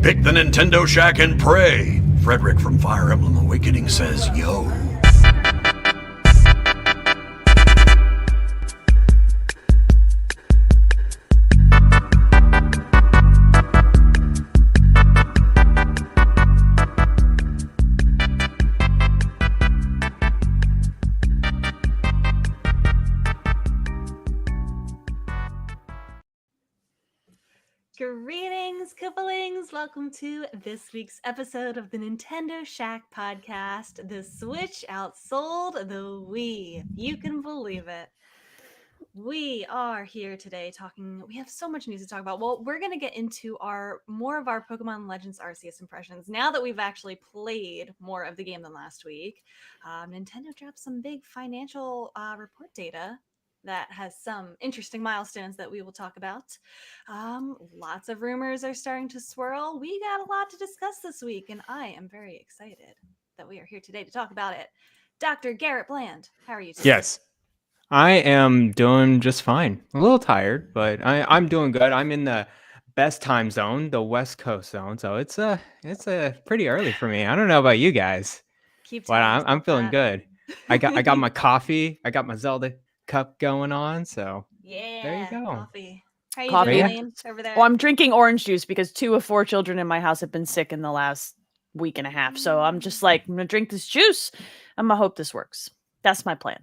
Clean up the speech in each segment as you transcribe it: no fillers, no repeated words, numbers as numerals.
Pick the Nintendo Shack and pray. Frederick from Fire Emblem Awakening says yo. Greetings, Koopalings! Welcome to this week's episode of the Nintendo Shack podcast. The Switch outsold the Wii. You can believe it. We are here today talking. We have so much news to talk about. Well, we're going to get into more of our Pokemon Legends Arceus impressions now that we've actually played more of the game than last week. Nintendo dropped some big financial report data that has some interesting milestones that we will talk about. Lots of rumors are starting to swirl. We got a lot to discuss this week, and I am very excited that we are here today to talk about it. Dr. Garret Bland, how are you today? Yes, I am doing just fine. A little tired, but I'm doing good. I'm in the best time zone, the West Coast zone, so it's pretty early for me. I don't know about you guys, Keep but telling I'm yourself feeling that. good. I got my coffee. I got my Zelda cup going on, so there you Yeah, go. coffee. How you Coffee. doing, Yeah. Elaine, over there? Well, I'm drinking orange juice because 2 of 4 children in my house have been sick in the last week and a half. So I'm just like, I'm gonna drink this juice. I'm gonna hope this works. That's my plan.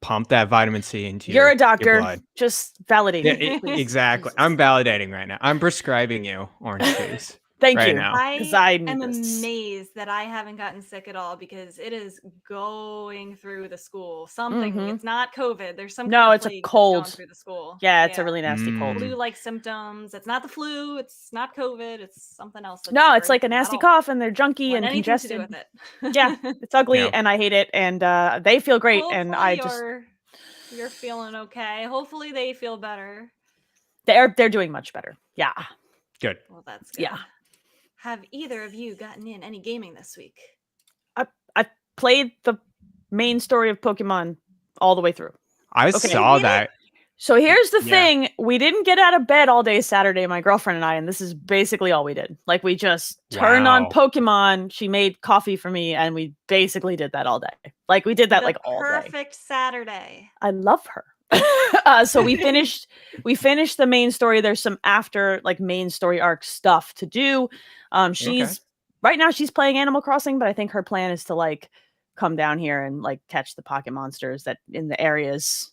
Pump that vitamin C into You're your a doctor. blood. Just validate Yeah, me, please. exactly. Jesus. I'm validating right now. I'm prescribing you orange juice. Thank right you. now. Because I I need am this. amazed that I haven't gotten sick at all because it is going through the school. Something. Mhm. It's not COVID. There's some No, kind of it's a plague that's cold. going through the school. Yeah, it's a really nasty cold. Flu-like symptoms. It's not the flu. It's not COVID. It's something else. That's No, it's great, like a and I nasty don't cough, and they're junky want and anything congested. to do with it. Yeah, it's ugly, Yeah. and I hate it. And they feel great, and I just you're feeling okay. Hopefully they feel better. they're doing much better. Yeah, Good. Well, that's good. Yeah. Have either of you gotten in any gaming this week? I played the main story of Pokemon all the way through. I Okay. saw that. So here's the Yeah. thing. We didn't get out of bed all day Saturday, my girlfriend and I, and this is basically all we did. Like, we just turned on Wow. Pokemon. She made coffee for me, and we basically did that all day. Like, we did that The like all day. perfect Saturday. I love her. So we finished the main story. There's some after like main story arc stuff to do. She's right now she's playing Animal Crossing, but I think her plan is to like come down here and like catch the pocket monsters that in the areas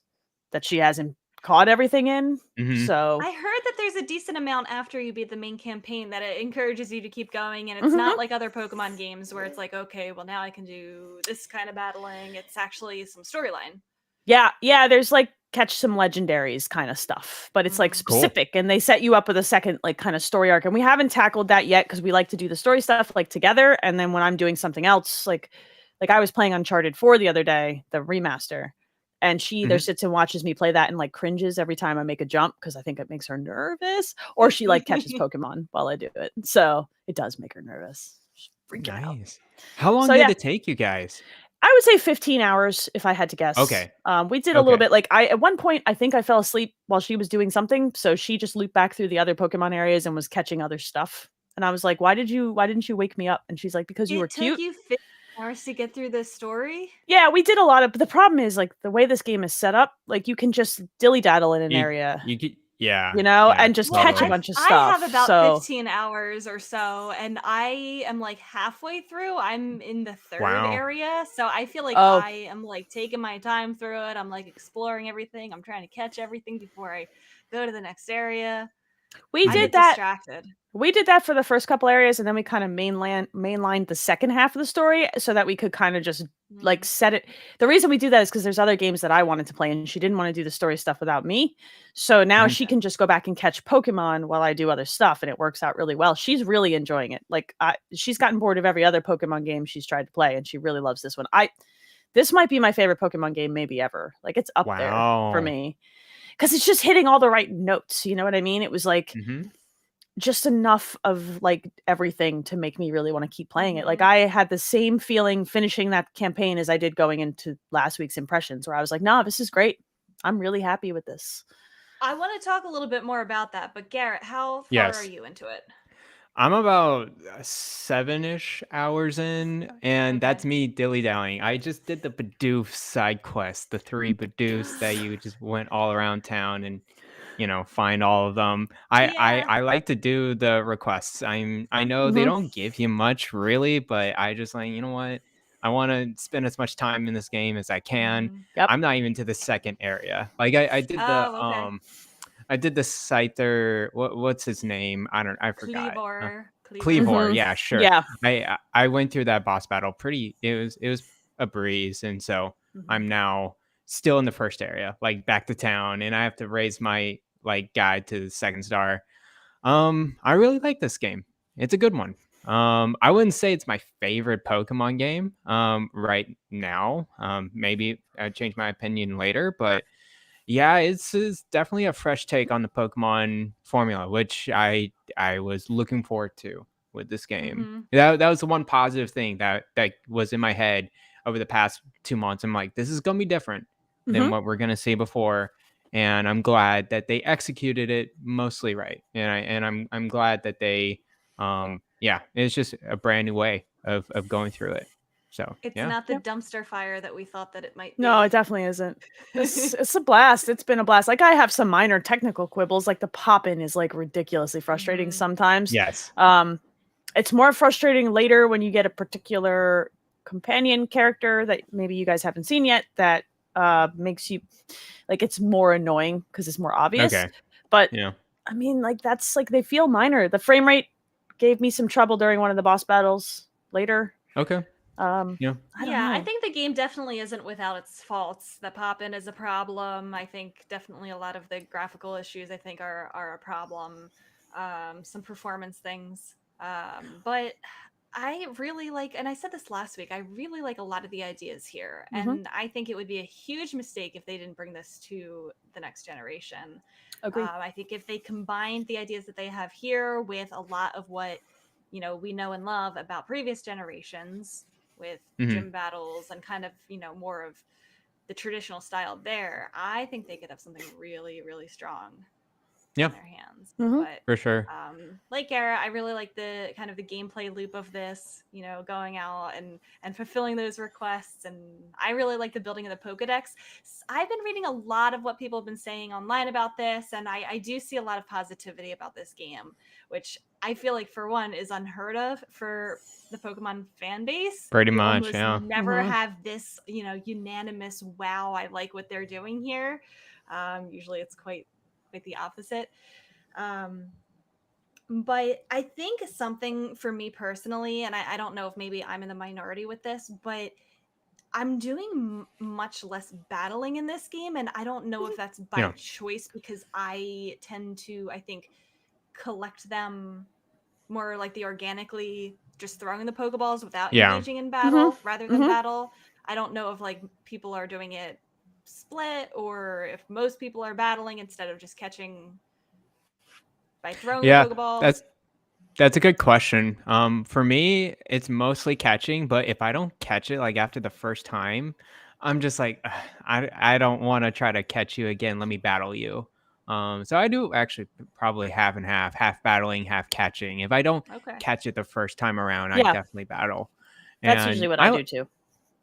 that she hasn't caught everything in. Mhm. So I heard that there's a decent amount after you beat the main campaign that it encourages you to keep going, and it's not like other Pokemon games where it's like, okay, well now I can do this kind of battling. It's actually some storyline. yeah, there's like catch some legendaries kind of stuff, but it's like specific, and they set you up with a second like kind of story arc, and we haven't tackled that yet because we like to do the story stuff like together, and then when I'm doing something else, like I was playing Uncharted 4 the other day, the remaster, and she either sits and watches me play that and like cringes every time I make a jump because I think it makes her nervous, or she like catches Pokemon while I do it, so it does make her nervous. She's freaking out. Nice. How long So, did yeah. it take you guys? I would say 15 hours if I had to guess. Okay. We did a little Okay. bit. Like at one point, I think I fell asleep while she was doing something. So she just looped back through the other Pokemon areas and was catching other stuff. And I was like, why didn't you wake me up? And she's like, because you were cute. It took you 15 hours to get through this story? Yeah, we did a lot of, but the problem is like the way this game is set up, like you can just dilly daddle in an area. You get, yeah. You know, yeah, and just catch a totally. bunch of I stuff. have about so 15 hours or so, and I am like halfway through. I'm in the third Wow. area, so I feel like Oh. I am like taking my time through it. I'm like exploring everything. I'm trying to catch everything before I go to the next area. we I did get that. distracted. We did that for the first couple areas, and then we kind of mainlined the second half of the story so that we could kind of just like set it. The reason we do that is because there's other games that I wanted to play, and she didn't want to do the story stuff without me. So now she can just go back and catch Pokemon while I do other stuff, and it works out really well. She's really enjoying it. Like she's gotten bored of every other Pokemon game she's tried to play, and she really loves this one. This might be my favorite Pokemon game maybe ever. Like it's up there for me because it's just hitting all the right notes. You know what I mean? It was like. Just enough of like everything to make me really want to keep playing it. Like I had the same feeling finishing that campaign as I did going into last week's impressions, where I was like, "No, this is great. I'm really happy with this." I want to talk a little bit more about that, but Garret, how far Yes. are you into it? I'm about 7-ish hours in, and Okay. that's me dilly-dallying. I just did the Bidoof side quest, the 3 Bidoofs that you just went all around town and, find all of them. Yeah. I like to do the requests. I know they Mhm. don't give you much really, but I just like, you know what? I wanna spend as much time in this game as I can. Mhm. Yep. I'm not even to the second area. Like, Oh, okay. I did the Scyther. What's his name? I forgot. Cleaver. Cleavor, Mhm. yeah, sure. Yeah. I went through that boss battle pretty. It was a breeze, and so Mhm. I'm now still in the first area, like back to town, and I have to raise my like guide to the second star. I really like this game. It's a good one. I wouldn't say it's my favorite Pokemon game. Right now. Maybe I change my opinion later, but yeah, it's definitely a fresh take on the Pokemon formula, which I was looking forward to with this game. Mhm. That was the one positive thing that was in my head over the past 2 months. I'm like, this is gonna be different than Mhm. what we're gonna see before, and I'm glad that they executed it mostly right. And I'm glad that they yeah, it's just a brand new way of going through it. So It's yeah. not the Yep. dumpster fire that we thought that it might No, it be. definitely isn't. It's a blast. It's been a blast. Like, I have some minor technical quibbles. Like, the pop-in is like ridiculously frustrating Mhm. sometimes. Yes. It's more frustrating later when you get a particular companion character that maybe you guys haven't seen yet that makes you like, it's more annoying because it's more obvious. Okay. But Yeah. I mean, like, that's like, they feel minor. The frame rate gave me some trouble during one of the boss battles later. Okay. Um, Yeah. I don't Yeah, I know. think the game definitely isn't without its faults. The pop-in is a problem. I think definitely a lot of the graphical issues I think are a problem. Some performance things. But I really like, and I said this last week, I really like a lot of the ideas here. Mhm. And I think it would be a huge mistake if they didn't bring this to the next generation. Agree. I think if they combined the ideas that they have here with a lot of what, we know and love about previous generations with Mhm. gym battles and kind of, more of the traditional style there, I think they could have something really, really strong Yeah, on their hands. Mhm. But for sure. like Garrett, I really like the kind of the gameplay loop of this, going out and fulfilling those requests. And I really like the building of the Pokedex. I've been reading a lot of what people have been saying online about this, and I do see a lot of positivity about this game, which I feel like, for one, is unheard of for the Pokemon fan base. Pretty We much, almost yeah. never Mhm. have this, unanimous wow, I like what they're doing here. Usually it's quite the opposite. Um, but I think something for me personally, and I don't know if maybe I'm in the minority with this, but I'm doing much less battling in this game. And I don't know if that's by Yeah. choice because I tend to, I think, collect them more like the organically just throwing the Pokeballs without Yeah. engaging in Mhm. battle rather than Mhm. battle. I don't know if like people are doing it split or if most people are battling instead of just catching by throwing the Yeah, Pokeball. that's a good question. For me, it's mostly catching, but if I don't catch it like after the first time, I'm just like, "Ugh, I don't want to try to catch you again. Let me battle you." So I do actually probably half and half, half battling, half catching. If I don't Okay. catch it the first time around, I Yeah, definitely battle. that's usually And what I do too.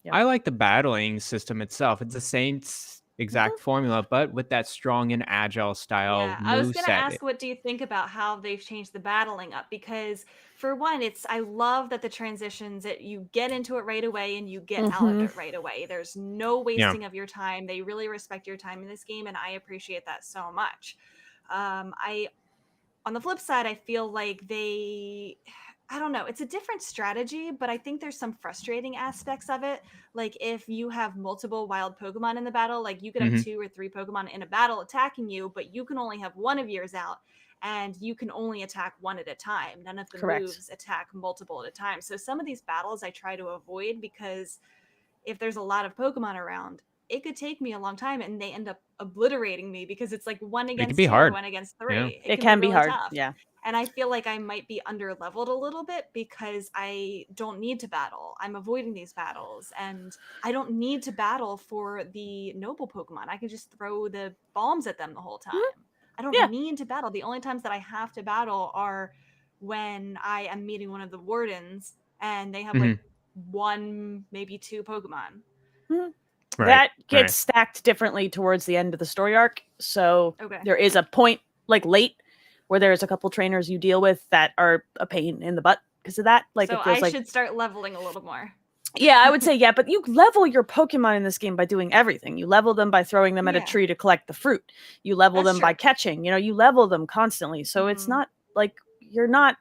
Yep. I like the battling system itself. It's the same Mhm. exact formula, but with that strong and agile style Yeah, I was move gonna set. ask, what do you think about how they've changed the battling up? Because for one, I love that the transitions that you get into it right away and you get out of Mhm. it right away. There's no Yeah. wasting of your time. They really respect your time in this game, and I appreciate that so much. I On the flip side, I feel like I don't know, it's a different strategy, but I think there's some frustrating aspects of it. Like if you have multiple wild Pokemon in the battle, like you could have Hmm. 2 or 3 Pokemon in a battle attacking you, but you can only have one of yours out and you can only attack one at a time. None of the Correct. moves attack multiple at a time. So some of these battles I try to avoid because if there's a lot of Pokemon around, it could take me a long time and they end up obliterating me because it's like one It can against be two or hard. one against Yeah. three. It It can be can be really hard. tough. Yeah. And I feel like I might be under leveled a little bit because I don't need to battle. I'm avoiding these battles and I don't need to battle for the noble Pokemon. I can just throw the bombs at them the whole time. Mhm. I don't Yeah. need to battle. The only times that I have to battle are when I am meeting one of the wardens and they have Mhm. like one, maybe two Pokemon. Mhm. Right. That gets Right. stacked differently towards the end of the story arc. So Okay. there is a point like late where there's a couple trainers you deal with that are a pain in the butt because of that. Like So it feels I like should start leveling a little more. yeah, I would say yeah, but you level your Pokemon in this game by doing everything. You level them by throwing them at a Yeah. tree to collect the fruit. You level That's them by true. catching. You know, you level them constantly. So it's Mhm. not like you're not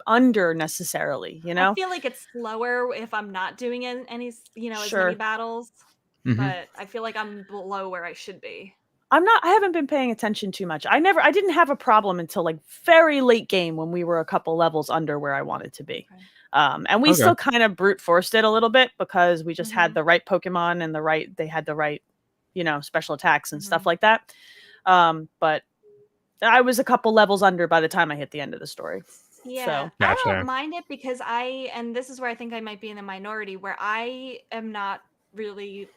under necessarily, you I know? feel like it's slower if I'm not doing any, as many Sure. battles, Mhm. but I feel like I'm below where I should be. I haven't been paying attention too much. I didn't have a problem until like very late game when we were a couple levels under where I wanted to be. Okay. And we Okay. still kind of brute forced it a little bit because we just had Mhm. the right Pokemon and they had the right, special attacks and stuff Mhm. like that. But I was a couple levels under by the time I hit the end of the story. Yeah, So I Gotcha. don't mind it because and this is where I think I might be in the minority, where I am not really.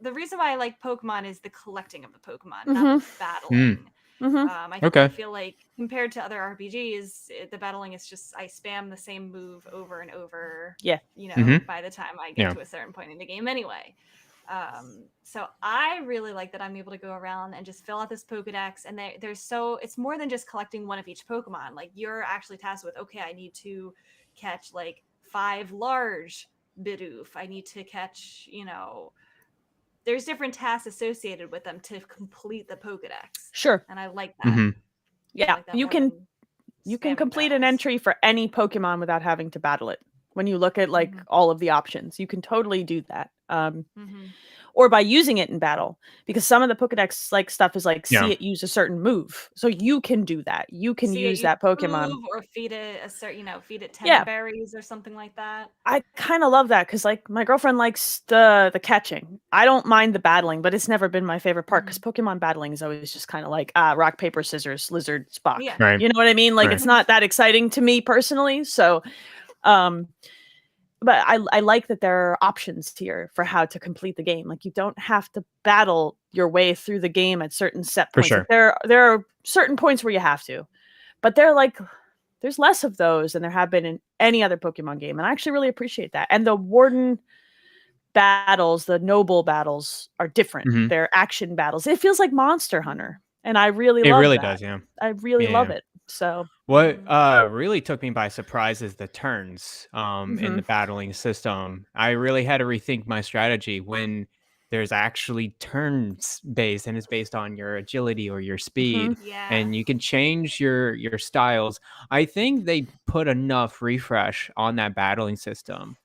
The reason why I like Pokemon is the collecting of the Pokemon, not the battling. I Okay. feel like compared to other RPGs, the battling is just I spam the same move over and over. Yeah. Mhm. By the time I get Yeah. to a certain point in the game, anyway. So I really like that I'm able to go around and just fill out this Pokedex, and it's more than just collecting one of each Pokemon. Like you're actually tasked with, okay, I need to catch like 5 large Bidoof. I need to catch, there's different tasks associated with them to complete the Pokedex. Sure. And I like that. Mhm. I Yeah. like that You more can than You can spamming complete an battles. entry for any Pokemon without having to battle it. When you look at like Mhm. all of the options, you can totally do that. Mhm. Or by using it in battle, because some of the Pokedex like stuff is like Yeah. see it use a certain move, so you can do that. You can See it, use you that Pokemon. move or feed it a certain, feed it 10 Yeah, berries or something like that. I kind of love that because like my girlfriend likes the catching. I don't mind the battling, but it's never been my favorite part because Mhm. Pokemon battling is always just kind of like rock paper scissors, lizard, Spock. Yeah. Right. You know what I mean? Like Right. it's not that exciting to me personally. So um but I like that there are options here for how to complete the game. Like you don't have to battle your way through the game at certain set For points. Like sure. there are certain points where you have to, but there's less of those than there have been in any other Pokemon game, and I actually really appreciate that. And the Warden battles, the noble battles, are different. Mhm. They're action battles. It feels like Monster Hunter, and I really It love really that. does, yeah. I really Yeah. love it. So What Mhm. really took me by surprise is the turns in mhm. the battling system. I really had to rethink my strategy when there's actually turns based and it's based on your agility or your speed, Yeah. and you can change your styles. I think they put enough refresh on that battling system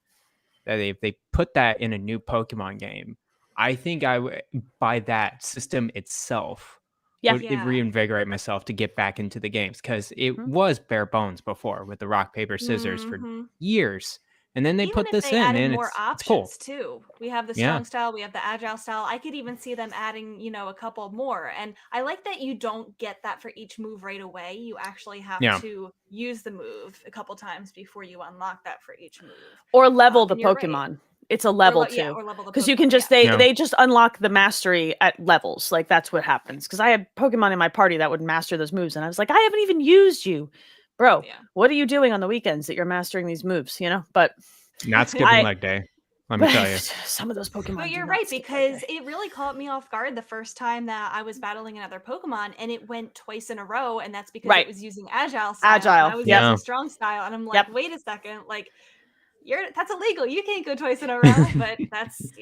that if they put that in a new Pokemon game, I think I would by that system itself Yeah. would it Yeah. reinvigorate myself to get back into the games because it Mhm. was bare bones before with the rock paper scissors for Mhm. years, and then they Even put if this they in, added and more it's cool. options too. We have the Yeah, strong style, we have the agile style. I could even see them adding, a couple more. And I like that you don't get that for each move right away. You actually have yeah, to use the move a couple times before you unlock that for each move. Or level the And you're right. Pokemon. It's a level too. Or level the Because you can Pokemon. just Yeah. yeah. they just unlock the mastery at levels. Like that's what happens. Because I had Pokemon in my party that would master those moves, and I was like, I haven't even used you, bro. Yeah. What are you doing on the weekends that you're mastering these moves? But Not skipping I leg day. Let me but tell you. some of those But Pokemon do you're not right, skip like because that. it really caught me off guard the first time that I was battling another Pokemon and it went twice in a row. And that's because it Right. was using Agile style and I Agile. was Yep. using Yeah. Strong style. And I'm like, Yep. wait a second, like, that's illegal. You can't go twice in a row. But that's the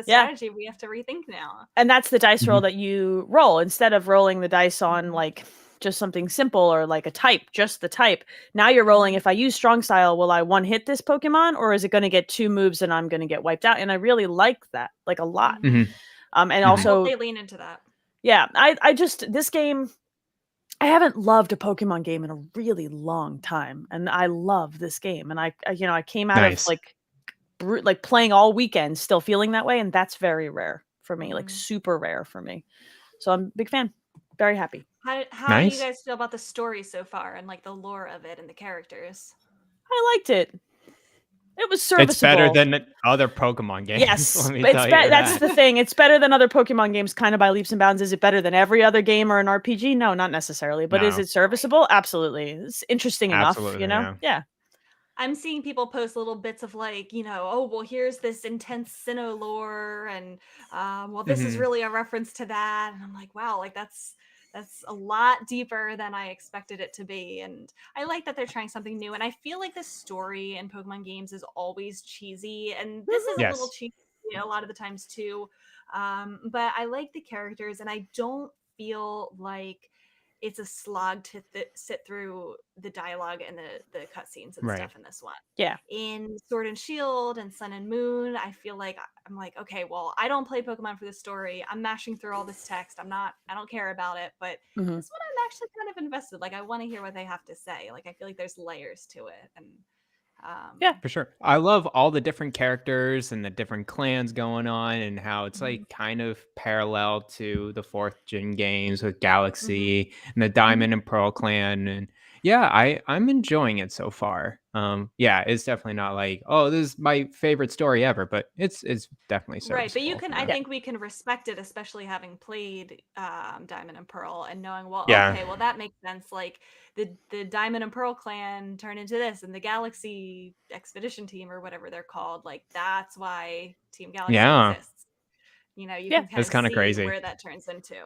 Yeah. strategy we have to rethink now. And that's the dice roll Mhm. that you roll instead of rolling the dice on Mhm. like just something simple or like a type, just the type. Now you're rolling, Mhm. if I use strong style, will I one hit this Pokemon or is it going to get 2 moves and I'm going to get wiped out? And I really like that, like a lot. Mhm. Mhm. And Mhm. I hope also, they lean into that. yeah, I just, this game, I haven't loved a Pokemon game in a really long time. And I love this game. And I came out of Nice. like playing all weekend still feeling that way. And that's very rare for me, like Mhm. super rare for me. So I'm a big fan. Very happy. How do you Nice. guys feel about the story so far and like the lore of it and the characters? I liked it. It was serviceable. It's better than other Pokemon games. Yes, let me it's tell you that's that. the thing. It's better than other Pokemon games, kind of by leaps and bounds. Is it better than every other game or an RPG? No, not necessarily. But is No. it serviceable? Absolutely. It's interesting enough, Absolutely, yeah. Yeah. I'm seeing people post little bits of like, oh, well, here's this intense Sinnoh lore, and well, this is Mhm. really a reference to that, and I'm like, wow, like that's a lot deeper than I expected it to be, and I like that they're trying something new, and I feel like the story in Pokemon games is always cheesy, and this is a little Yes. cheesy a lot of the times too, but I like the characters, and I don't feel like it's a slog to sit through the dialogue and the cutscenes and Right. stuff in this one. Yeah. In Sword and Shield and Sun and Moon, I feel like I'm like, okay, well, I don't play Pokemon for the story. I'm mashing through all this text. I don't care about it. But Mhm. this one, I'm actually kind of invested. Like, I want to hear what they have to say. Like, I feel like there's layers to it. And Yeah. For sure. I love all the different characters and the different clans going on and how it's Mhm. like kind of parallel to the 4th gen games with Mhm. Galaxy and the Diamond and Pearl clan. And yeah, I'm enjoying it so far. Yeah, it's definitely not like, oh, this is my favorite story ever, but it's definitely Right, but serviceable. I Yeah. think we can respect it, especially having played Diamond and Pearl and knowing, well, Yeah. okay, well, that makes sense. Like the Diamond and Pearl clan turn into this, and the Galaxy Expedition Team or whatever they're called, like that's why Team Galaxy Yeah. exists. You Yeah. can kind It's of kind of see crazy. where that turns into.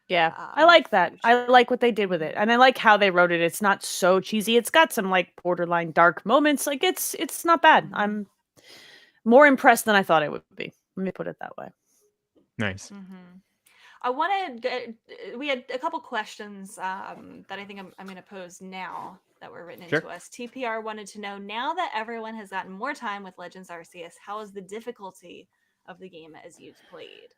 Yeah. I like that. I Future. like what they did with it. And I like how they wrote it. It's not so cheesy. It's got some like borderline dark moments. Like it's not bad. Mhm. I'm more impressed than I thought it would be. Let me put it that way. Nice. Mm-hmm. I wanted. We had a couple questions that I think I'm going to pose now that were written Sure. into us. TPR wanted to know, now that everyone has gotten more time with Legends Arceus, how is the difficulty of the game as you've played?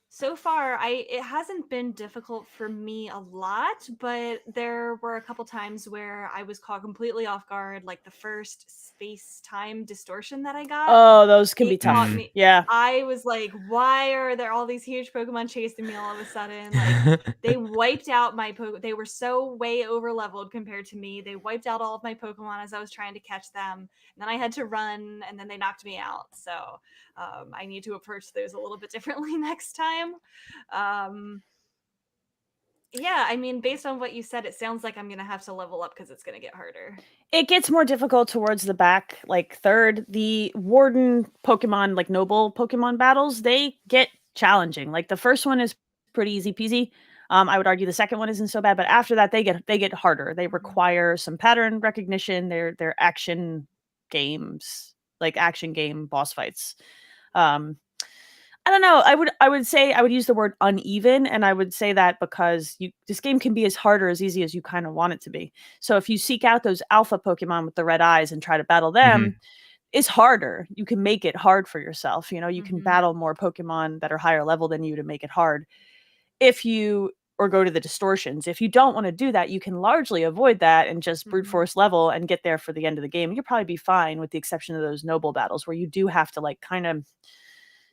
So far, it hasn't been difficult for me a lot, but there were a couple times where I was caught completely off guard, like the first space-time distortion that I got. Oh, those can be It caught tough. me. Yeah. I was like, why are there all these huge Pokemon chasing me all of a sudden? Like, they wiped out my they were so way over leveled compared to me. They wiped out all of my Pokemon as I was trying to catch them. And then I had to run, and then they knocked me out. So I need to approach those a little bit differently next time. Yeah, I mean, based on what you said, it sounds like I'm going to have to level up because it's going to get harder. It gets more difficult towards the back, like third. The Warden Pokemon, like noble Pokemon battles, they get challenging. Like the first one is pretty easy peasy. I would argue the second one isn't so bad, but after that they get harder. They require some pattern recognition. They're action games, like action game boss fights. I don't know. I would say I would use the word uneven, and I would say that because this game can be as hard or as easy as you kind of want it to be. So if you seek out those alpha Pokemon with the red eyes and try to battle them, it's harder. You can make it hard for yourself. You can battle more Pokemon that are higher level than you to make it hard. Or go to the distortions. If you don't want to do that, you can largely avoid that and just brute force level and get there for the end of the game. You'll probably be fine, with the exception of those noble battles where you do have to like kind of,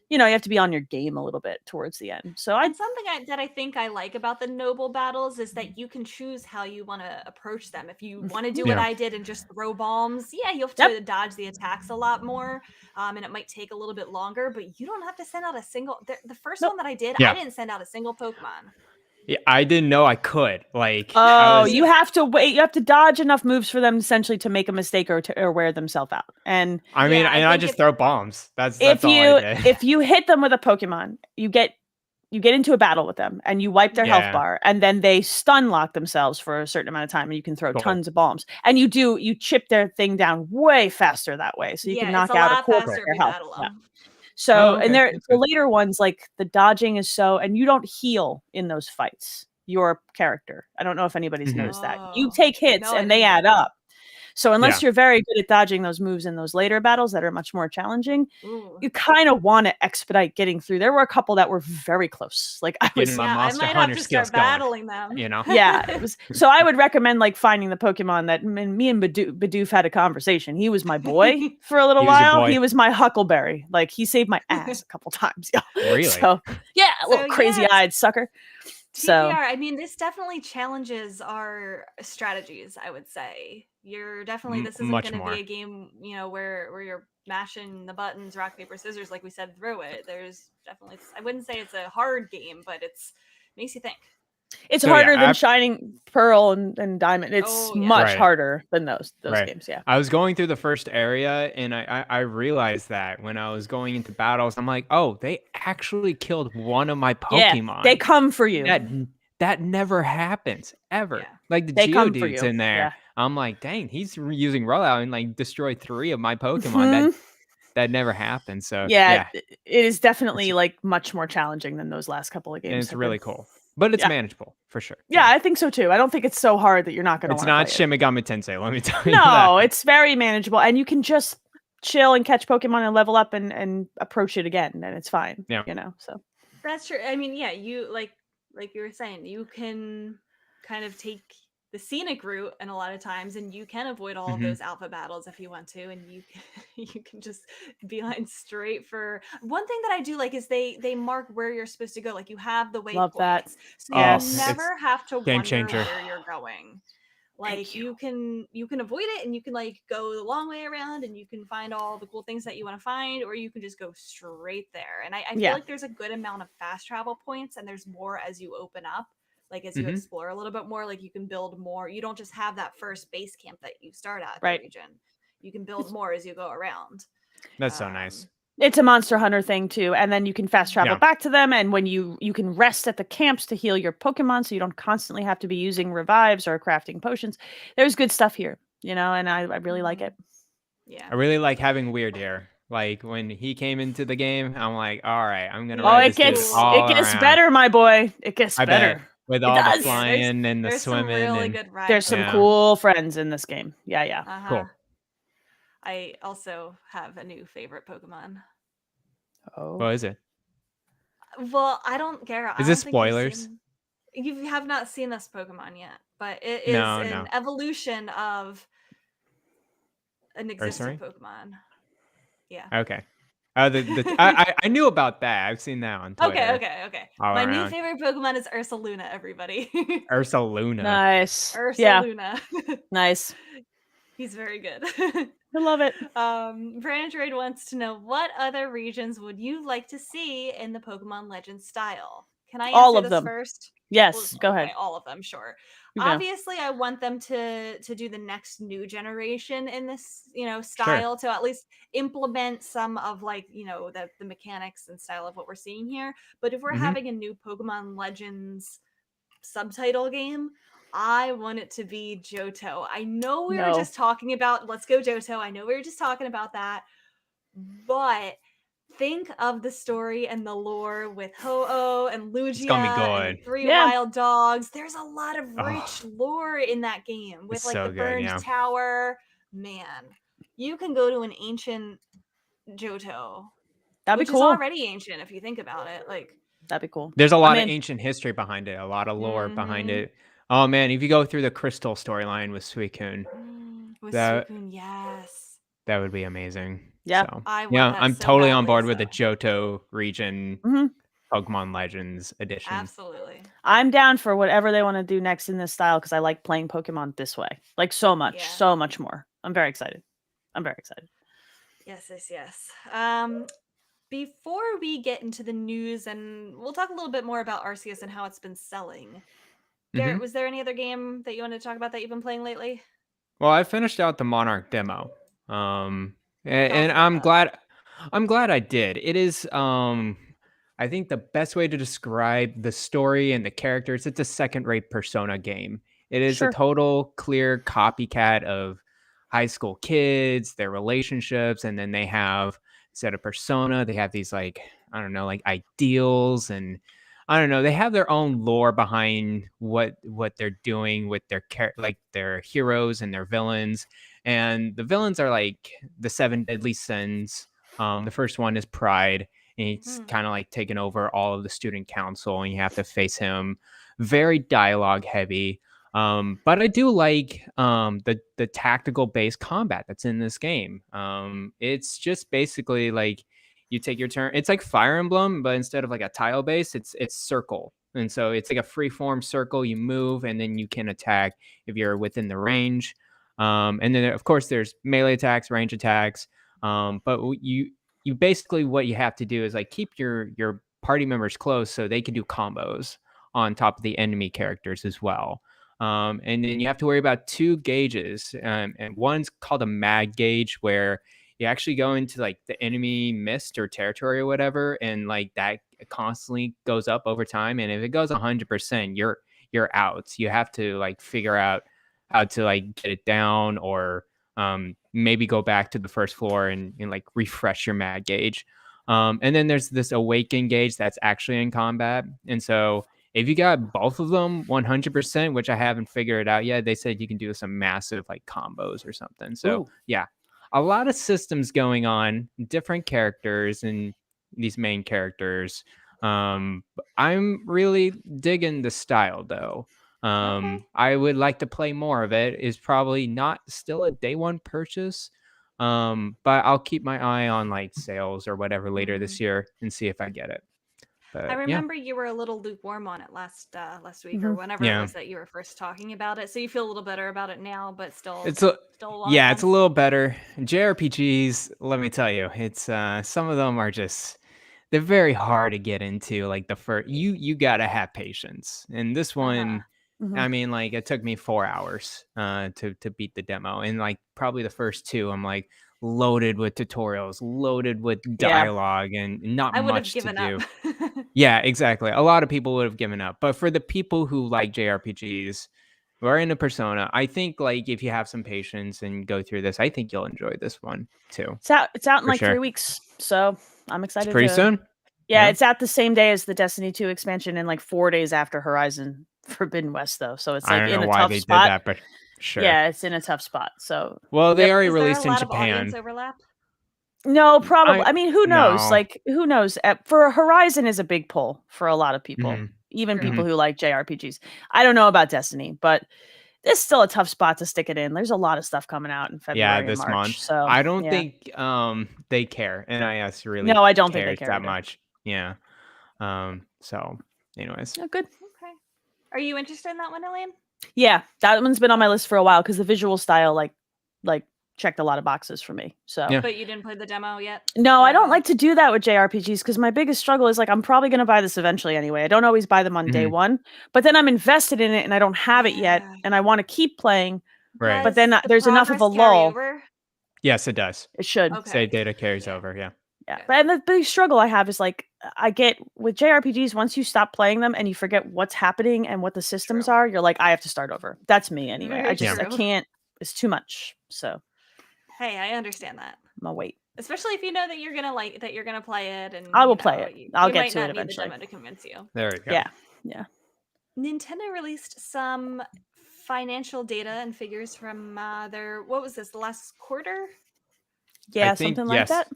you have to be on your game a little bit towards the end. So and something that I think I like about the noble battles is that you can choose how you want to approach them. If you want to do what I did and just throw bombs, yeah, you have to dodge the attacks a lot more, and it might take a little bit longer, but you don't have to send out a single. The first one that I did, I didn't send out a single Pokemon. Yeah, I didn't know I could. Like, you have to wait. You have to dodge enough moves for them essentially to make a mistake or wear themselves out. And I mean, I just throw bombs. That's all I did. If you hit them with a Pokemon, you get into a battle with them and you wipe their health bar, and then they stun lock themselves for a certain amount of time, and you can throw tons of bombs. And you chip their thing down way faster that way, so you can knock out a quarter of their health. So, and the later ones, like the dodging is and you don't heal in those fights. Your character. I don't know if anybody's noticed that. You take hits and they add up. So unless you're very good at dodging those moves in those later battles that are much more challenging, you kind of want to expedite getting through. There were a couple that were very close. Like I might have to start battling them. Yeah, it was. So I would recommend like finding the Pokemon that me and Bidoof had a conversation. He was my boy for a little while. He was my Huckleberry. Like he saved my ass a couple times. Really? So yeah, a little crazy-eyed sucker. So TPR, I mean, this definitely challenges our strategies, I would say. You're definitely, this isn't Much going to be more. a game, where you're mashing the buttons, rock, paper, scissors, like we said through it. There's definitely, I wouldn't say it's a hard game, but makes you think. it's So, yeah, harder than Shining Pearl and Diamond. It's Oh, yeah. much Right. harder than those Right. games. Yeah. I was going through the first area, and I realized that when I was going into battles, I'm like, oh, they actually killed one of my Yeah. Pokemon. They come for you. That never happens ever. Yeah. Like the They come for Geodude's you. in there. Yeah. I'm like, dang, he's using rollout and like destroyed 3 of my Pokemon. That never happened. So Yeah, yeah, it is definitely It's- like much more challenging than those last couple of games. and it's have really been. cool, but it's Yeah. manageable for sure. Yeah, I think so too. I don't think it's so hard that you're not going to It's want not to play Shin Megami Tensei. Let me tell you it. No, that. it's very manageable, and you can just chill and catch Pokemon and level up and approach it again, and it's fine. Yeah. So That's true. I mean, yeah, you like you were saying, you can kind of take the scenic route and a lot of times, and you can avoid all of Mhm. those alpha battles if you want to, and you can, you can just beeline straight for. One thing that I do like is they mark where you're supposed to go. Like you have the Love that. waypoints, so Yes. you never have to game wonder changer. where you're going. Like you. you can avoid it, and you can like go the long way around, and you can find all the cool things that you want to find, or you can just go straight there. And I feel Yeah. like there's a good amount of fast travel points, and there's more as you open up, like as you Mhm. explore a little bit more. Like you can build more. You don't just have that first base camp that you start at Right. the region. You can build more as you go around. That's so nice. It's a Monster Hunter thing too, and then you can fast travel Yeah. back to them. And when you can rest at the camps to heal your Pokemon, so you don't constantly have to be using revives or crafting potions. There's good stuff here, and I really like it. Yeah. I really like having Weird Ear. Like when he came into the game, I'm like, all right, I'm gonna Oh, ride it this dude gets all gets around. better, my boy. It gets I better. bet with It all the does. Yeah, flying and the there's some swimming really and good rides. There's some Yeah. cool friends in this game. Yeah, yeah. Uh-huh. Cool. I also have a new favorite Pokemon. Oh, what is it? Well, I don't, Garret. Is I it don't think you've spoilers? seen- You have not seen this Pokemon yet, but it is No, an no. evolution of an existing Ursaring? Pokemon. Yeah. Okay. I knew about that. I've seen that on Twitter. Okay. All My new around. favorite Pokemon is Ursaluna, everybody. Ursaluna. nice. Yeah, Ursaluna. nice. He's very good. I love it. Brandroid wants to know, what other regions would you like to see in the Pokemon Legends style? Can I answer All of this them. first? Yes, go ahead. Okay, all of them, sure. Yeah. Obviously, I want them to do the next new generation in this, style, to at least implement some of like, the mechanics and style of what we're seeing here. But if we're Mhm. having a new Pokemon Legends subtitle game, I want it to be Johto. I know we were No. just talking about Let's Go Johto. I know we were just talking about that, but think of the story and the lore with Ho-Oh and Lugia gonna be and the good. 3 Yeah. wild dogs. There's a lot of Oh. rich lore in that game with It's like so the good, burned yeah. tower. Man, you can go to an ancient Johto, That'd be which is cool. already ancient if you think about it. Like, That'd be cool. There's a lot I'm of in. ancient history behind it, a lot of lore behind Mhm. it. Oh man, if you go through the Crystal storyline with Suicune, with That- Suicune, yes. that would be amazing. Yeah. So, I want yeah, that I'm so totally on badly, board with the so. Johto region Mhm. Pokemon Legends edition. Absolutely. I'm down for whatever they want to do next in this style because I like playing Pokemon this way, like so much, Yeah. so much more. I'm very excited. Yes. Before we get into the news, and we'll talk a little bit more about Arceus and how it's been selling. Garret, Mhm. was there any other game that you wanted to talk about that you've been playing lately? Well, I finished out the Monarch demo. And about I'm that. glad I did. It is I think the best way to describe the story and the characters, it's a second-rate Persona game. It is Sure. a total clear copycat of high school kids, their relationships, and then they have instead of Persona, they have these like, I don't know, like ideals and I don't know. They have their own lore behind what they're doing with their like their heroes and their villains. And the villains are like the 7 deadly sins. The first one is Pride, and he's Mhm. kind of like taking over all of the student council, and you have to face him. Very dialogue heavy. But I do like the tactical based combat that's in this game. It's just basically like you take your turn. It's like Fire Emblem, but instead of like a tile base, it's circle. And so it's like a free form circle. You move and then you can attack if you're within the range. And then of course there's melee attacks, range attacks. But you basically, what you have to do is like keep your party members close so they can do combos on top of the enemy characters as well. And then you have to worry about 2 gauges, and one's called a mag gauge, where you actually go into like the enemy mist or territory or whatever, and like that constantly goes up over time. And if it goes 100%, you're out. You have to like figure out how to like get it down, or maybe go back to the first floor and like refresh your mag gauge. And then there's this awaken gauge that's actually in combat. And so if you got both of them 100%, which I haven't figured out yet, they said you can do some massive like combos or something. So Ooh. yeah, a lot of systems going on, different characters and these main characters. I'm really digging the style though. Okay. I would like to play more of it. Is probably not still a day one purchase. But I'll keep my eye on like sales or whatever later this year and see if I get it. But I remember you were a little lukewarm on it last week or whenever it Yeah. was that you were first talking about it. So you feel a little better about it now, but still, it's still long a on. little better. JRPGs, let me tell you, it's some of them are just, they're very hard to get into. Like the first, you gotta have patience. And this one, Mhm. I mean, like it took me 4 hours to beat the demo, and like probably the first 2, I'm like loaded with tutorials, loaded with Yeah. dialogue, and not I would have much to given do. up. Yeah, exactly. A lot of people would have given up. But for the people who like JRPGs, who are into Persona, I think like if you have some patience and go through this, I think you'll enjoy this one too. It's out in For like sure. 3 weeks, so I'm It's excited. pretty soon. Yeah, Yeah. it's out the same day as the Destiny 2 expansion, and like 4 days after Horizon Forbidden West, though. So it's I like don't in know a why tough they spot. did that, but sure. Yeah, it's in a tough spot. So Well, they Yep. already Is there a released in lot of audience Japan. overlap? no, probably. I mean, who knows? No. Like, who knows? For Horizon is a big pull for a lot of people, Mhm. even True. people who like JRPGs. I don't know about Destiny, but it's still a tough spot to stick it in. There's a lot of stuff coming out in February and this March. month. So I don't yeah. think they care. NIS really No, I don't think they cares care that either. much. Yeah. So anyways. Oh, good. Okay. Are you interested in that one, Elaine? Yeah, that one's been on my list for a while because the visual style like checked a lot of boxes for me. So Yeah. But you didn't play the demo yet? no, Or I don't the- like to do that with JRPGs because my biggest struggle is like I'm probably going to buy this eventually anyway. I don't always buy them on day Mhm. one, but then I'm invested in it and I don't have it yet, Yeah. and I want to keep playing. Right. But then Does the there's enough of a progress carry lull. over? Yes, it does. It should. Okay. Save data carries Yeah. over. Yeah. Yeah. Good. But and the big struggle I have is like I get with JRPGs, once you stop playing them and you forget what's happening and what the systems True. are, you're like, I have to start over. That's me anyway. Very I true. can't. It's too much. So Hey, I understand that. I'm gonna wait. Especially if you know that you're gonna play it, and I will you play know, it. I'll you get might to it not need the eventually. demo to convince you. There we go. Yeah. Yeah. Nintendo released some financial data and figures from their, what was this, the last quarter? Yeah. I think, Something like yes. that. I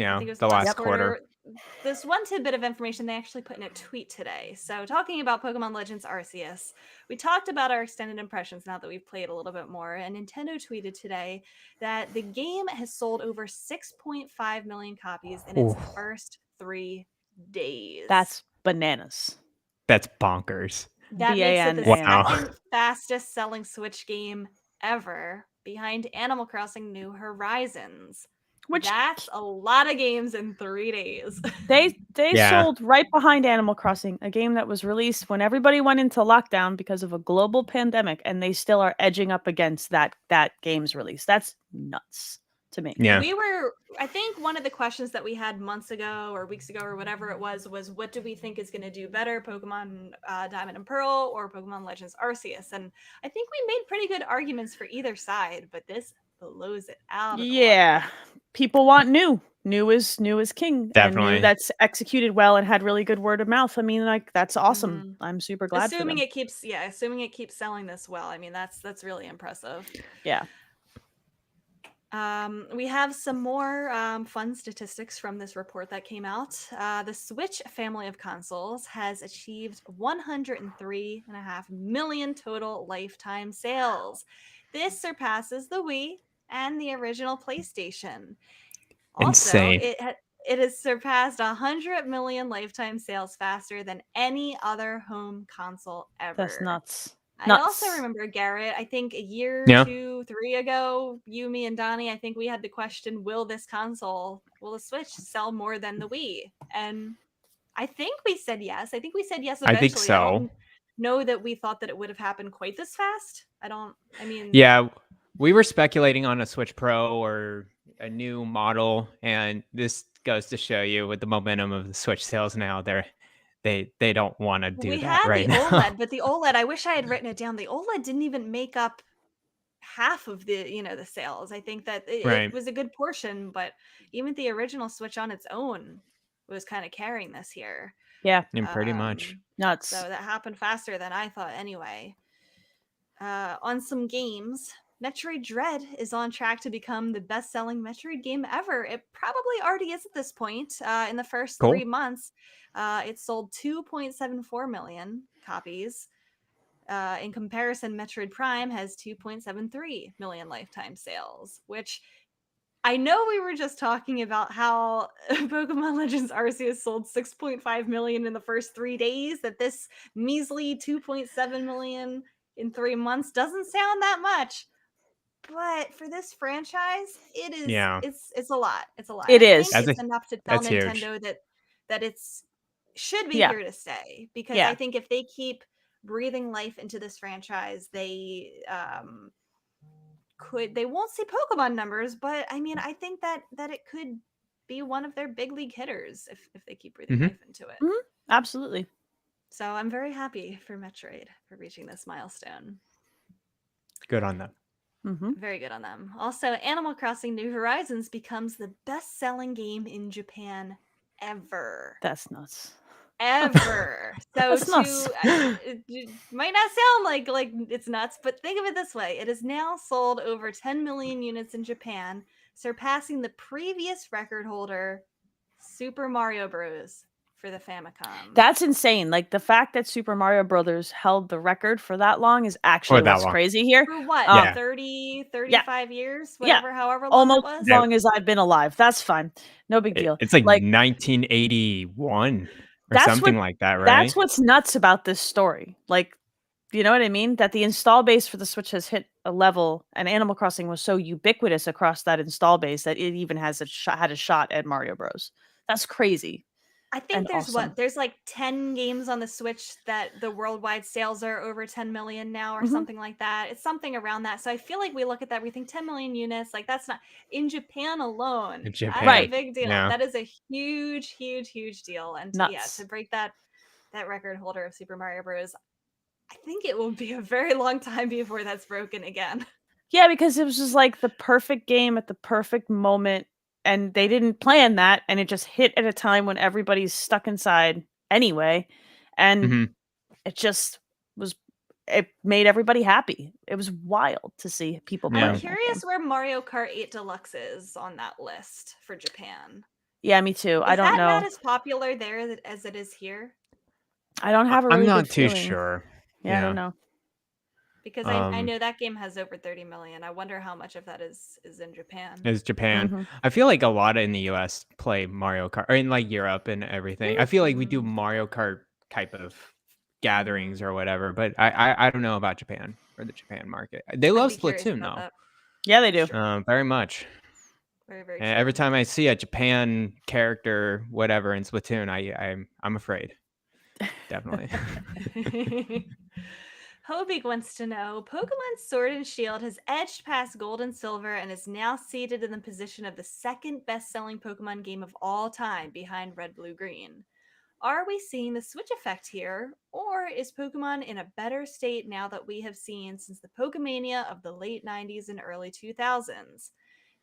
Yeah. think it was The last quarter. This one tidbit of information they actually put in a tweet today. So talking about Pokemon Legends Arceus, we talked about our extended impressions now that we've played a little bit more, and Nintendo tweeted today that the game has sold over 6.5 million copies in its Ooh. first 3 days. That's bananas. That's bonkers. That makes it the Wow. second fastest selling Switch game ever, behind Animal Crossing New Horizons. Which That's a lot of games in 3 days. they Yeah. sold right behind Animal Crossing, a game that was released when everybody went into lockdown because of a global pandemic, and they still are edging up against that game's release. That's nuts to me. Yeah. I think one of the questions that we had months ago or weeks ago or whatever it was what do we think is going to do better, Pokemon Diamond and Pearl or Pokemon Legends Arceus? And I think we made pretty good arguments for either side, but this blows it out of the Yeah. water. People want new. New is king. And Definitely. new that's executed well and had really good word of mouth. I mean, like, that's awesome. I'm super glad Assuming for them. assuming it keeps selling this well. I mean, that's really impressive. Yeah. We have some more fun statistics from this report that came out. The Switch family of consoles has achieved 103.5 million total lifetime sales. This surpasses the Wii and the original PlayStation. Also, Insane. it has surpassed 100 million lifetime sales faster than any other home console ever. That's nuts. I also remember, Garret, I think a year, Yeah. 2, 3 ago, you, me, and Donnie, I think we had the question, will the Switch sell more than the Wii? And I think we said yes. I think we said yes I eventually. think so. I don't know that we thought that it would have happened quite this fast. Yeah, we were speculating on a Switch Pro or a new model, and this goes to show you with the momentum of the Switch sales now, they don't want to do we that had right the now. OLED, but the OLED, I wish I had written it down. The OLED didn't even make up half of the the sales. I think that it Right. was a good portion, but even the original Switch on its own was kind of carrying this here. Yeah. And pretty much. Nuts. So that happened faster than I thought anyway. On some games, Metroid Dread is on track to become the best-selling Metroid game ever. It probably already is at this point. In the first Cool. 3 months, it sold 2.74 million copies. In comparison, Metroid Prime has 2.73 million lifetime sales, which I know we were just talking about how Pokemon Legends Arceus sold 6.5 million in the first 3 days, that this measly 2.7 million in 3 months doesn't sound that much. But for this franchise, it is Yeah. it's a lot. It's a lot. It I is. think it's enough to tell that's huge. Nintendo that it's should be Yeah. here to stay, because Yeah. I think if they keep breathing life into this franchise, they won't see Pokemon numbers, but I mean, I think that it could be one of their big league hitters if they keep breathing life into it. Absolutely. So I'm very happy for Metroid for reaching this milestone. Good on them. Very good on them. Also, Animal Crossing New Horizons becomes the best-selling game in Japan ever. That's nuts. Ever. So That's nuts. it might not sound like it's nuts, but think of it this way. It has now sold over 10 million units in Japan, surpassing the previous record holder, Super Mario Bros. For the Famicom. That's insane. Like the fact that Super Mario Brothers held the record for that long is actually that what's long. crazy here. For what? Yeah. 30, 35 years? Yeah. Whatever, however long Almost it was? as long as I've been alive. That's fine. No big deal. It's like 1981 or something like that, right? That's what's nuts about this story. Like, you know what I mean? That the install base for the Switch has hit a level, and Animal Crossing was so ubiquitous across that install base that it even has had a shot at Mario Bros. That's crazy. I think there's awesome. there's like 10 games on the Switch that the worldwide sales are over 10 million now, or something like that. It's something around that. So I feel like we look at that, we think 10 million units, like that's not in Japan alone. In Japan. That's a big deal. Yeah. That is a huge, huge, huge deal. And to break that record holder of Super Mario Bros., I think it will be a very long time before that's broken again. Yeah, because it was just like the perfect game at the perfect moment. And they didn't plan that, and it just hit at a time when everybody's stuck inside anyway. And it just was, it made everybody happy. It was wild to see people play. I'm curious where Mario Kart 8 Deluxe is on that list for Japan. Yeah, me too. I don't know. Is that not as popular there as it is here? I don't have a really I'm not good too feeling. sure. Yeah, I don't know. Because I know that game has over 30 million. I wonder how much of that is in Japan. Is Japan. I feel like a lot in the US play Mario Kart, or in like Europe and everything. I feel like we do Mario Kart type of gatherings or whatever, but I don't know about Japan or the Japan market. They love Splatoon though. Yeah, they do. Very much. Very, very And every time I see a Japan character, whatever, in Splatoon, I'm afraid. Definitely. Hobig wants to know, Pokemon Sword and Shield has edged past Gold and Silver and is now seated in the position of the second best-selling Pokemon game of all time, behind Red, Blue, Green. Are we seeing the Switch effect here, or is Pokemon in a better state now that we have seen since the Pokemania of the late 90s and early 2000s?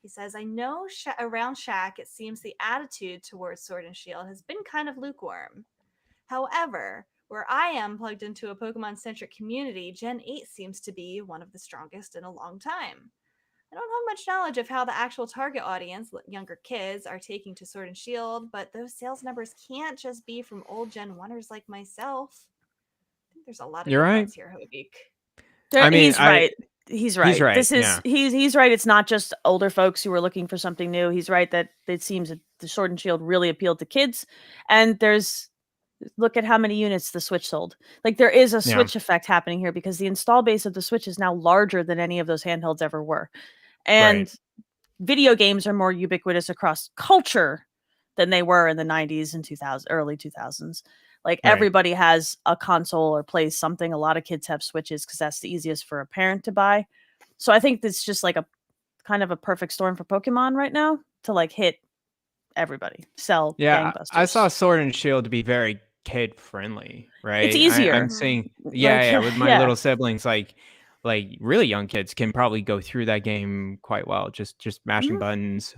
He says, I know around Shaq, it seems the attitude towards Sword and Shield has been kind of lukewarm. However, where I am plugged into a Pokemon-centric community, Gen 8 seems to be one of the strongest in a long time. I don't have much knowledge of how the actual target audience, younger kids, are taking to Sword and Shield, but those sales numbers can't just be from old Gen 1ers like myself. I think there's a lot of nuance here, Hobik. He's right. He's right. right, This is yeah. he's right. It's not just older folks who are looking for something new. He's right that it seems that the Sword and Shield really appealed to kids. And look at how many units the Switch sold. Like there is a Yeah. Switch effect happening here because the install base of the Switch is now larger than any of those handhelds ever were. And video games are more ubiquitous across culture than they were in the 90s and 2000 early 2000s. Like Right. everybody has a console or plays something. A lot of kids have Switches because that's the easiest for a parent to buy. So I think it's just like a kind of a perfect storm for Pokemon right now to like hit everybody, sell Yeah, I gangbusters. saw Sword and Shield to be very kid friendly, It's right? I'm easier. seeing, Like yeah, with my yeah. little siblings, like really young kids can probably go through that game quite well, just mashing Mhm. buttons.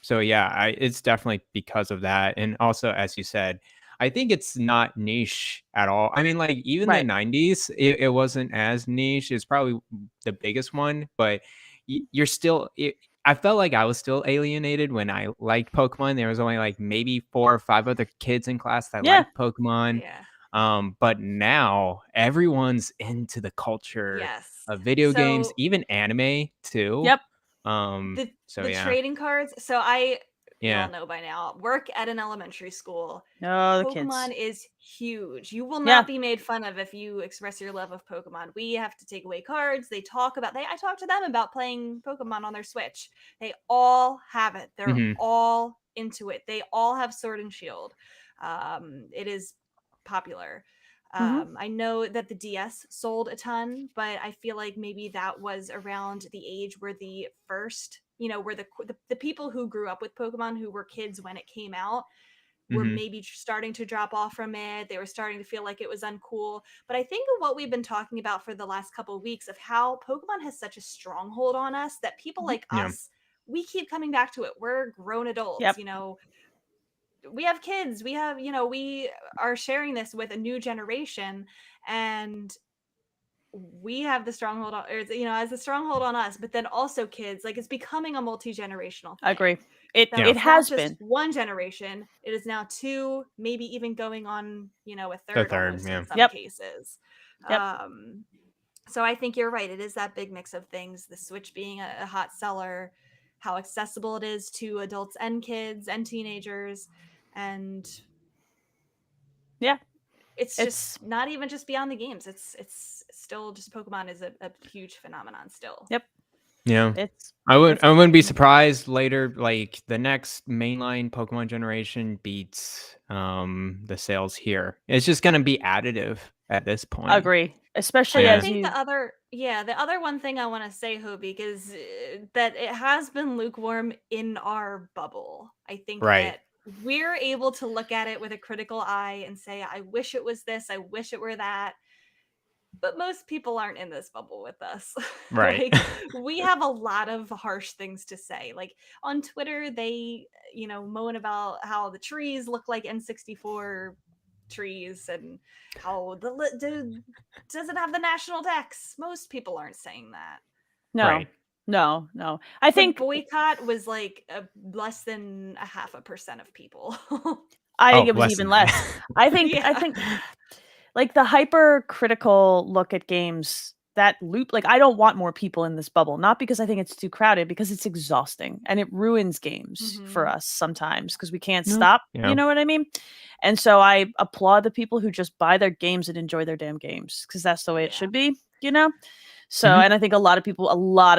So yeah, it's definitely because of that, and also as you said, I think it's not niche at all. I mean, like even the Right. '90s, it wasn't as niche. It's probably the biggest one, but you're still. I felt like I was still alienated when I liked Pokemon. There was only like maybe 4 or 5 other kids in class that Yeah. liked Pokemon. Yeah. But now everyone's into the culture Yes. of video games, So even anime too. Yep. So the yeah. trading cards. So you all Yeah. know by now, work at an elementary school. Oh, the Pokemon kids. is huge. You will Yeah. not be made fun of if you express your love of Pokemon. We have to take away cards. I talk to them about playing Pokemon on their Switch. They all have it. They're Mhm. all into it. They all have Sword and Shield. It is popular. Mhm. I know that the DS sold a ton, but I feel like maybe that was around the age where the first, where the people who grew up with Pokemon, who were kids when it came out, were Mhm. maybe starting to drop off from it. They were starting to feel like it was uncool. But I think of what we've been talking about for the last couple of weeks of how Pokemon has such a stronghold on us that people Mhm. like Yeah. us, we keep coming back to it. We're grown adults, Yep. we have kids, we are sharing this with a new generation, and we have the stronghold on, or as a stronghold on us, but then also kids, like it's becoming a multi-generational I thing. agree. It So Yeah. it it's not has just been. one generation, it is now two, maybe even going on, a The third third, almost yeah. in some Yep. cases. Yep. So I think you're right, it is that big mix of things, the Switch being a hot seller, how accessible it is to adults and kids and teenagers, and Yeah. it's It's just not even just beyond the games. It's still just Pokemon is a huge phenomenon still. yep. Yeah. It's I it's wouldn't be surprised later, like the next mainline Pokemon generation beats the sales here. It's just gonna be additive at this point. agree. Especially And I Yeah. as think you the other one thing I want to say, Hobie, because that it has been lukewarm in our bubble. I think Right. that we're able to look at it with a critical eye and say, I wish it was this, I wish it were that. But most people aren't in this bubble with us. Right. Like we have a lot of harsh things to say. Like on Twitter, they, moan about how the trees look like N64 trees and how doesn't have the national dex. Most people aren't saying that. no. Right. No. I The think boycott was like less than a 0.5% of people. I think Oh, it was less than even less. that. I Yeah. think like the hypercritical look at games, that loop, like I don't want more people in this bubble, not because I think it's too crowded, because it's exhausting and it ruins games for Mhm. us sometimes because we can't No. stop. Yeah. You know what I mean? And so I applaud the people who just buy their games and enjoy their damn games because that's the way it Yeah. should be, you know? So, Mhm. and I think a lot of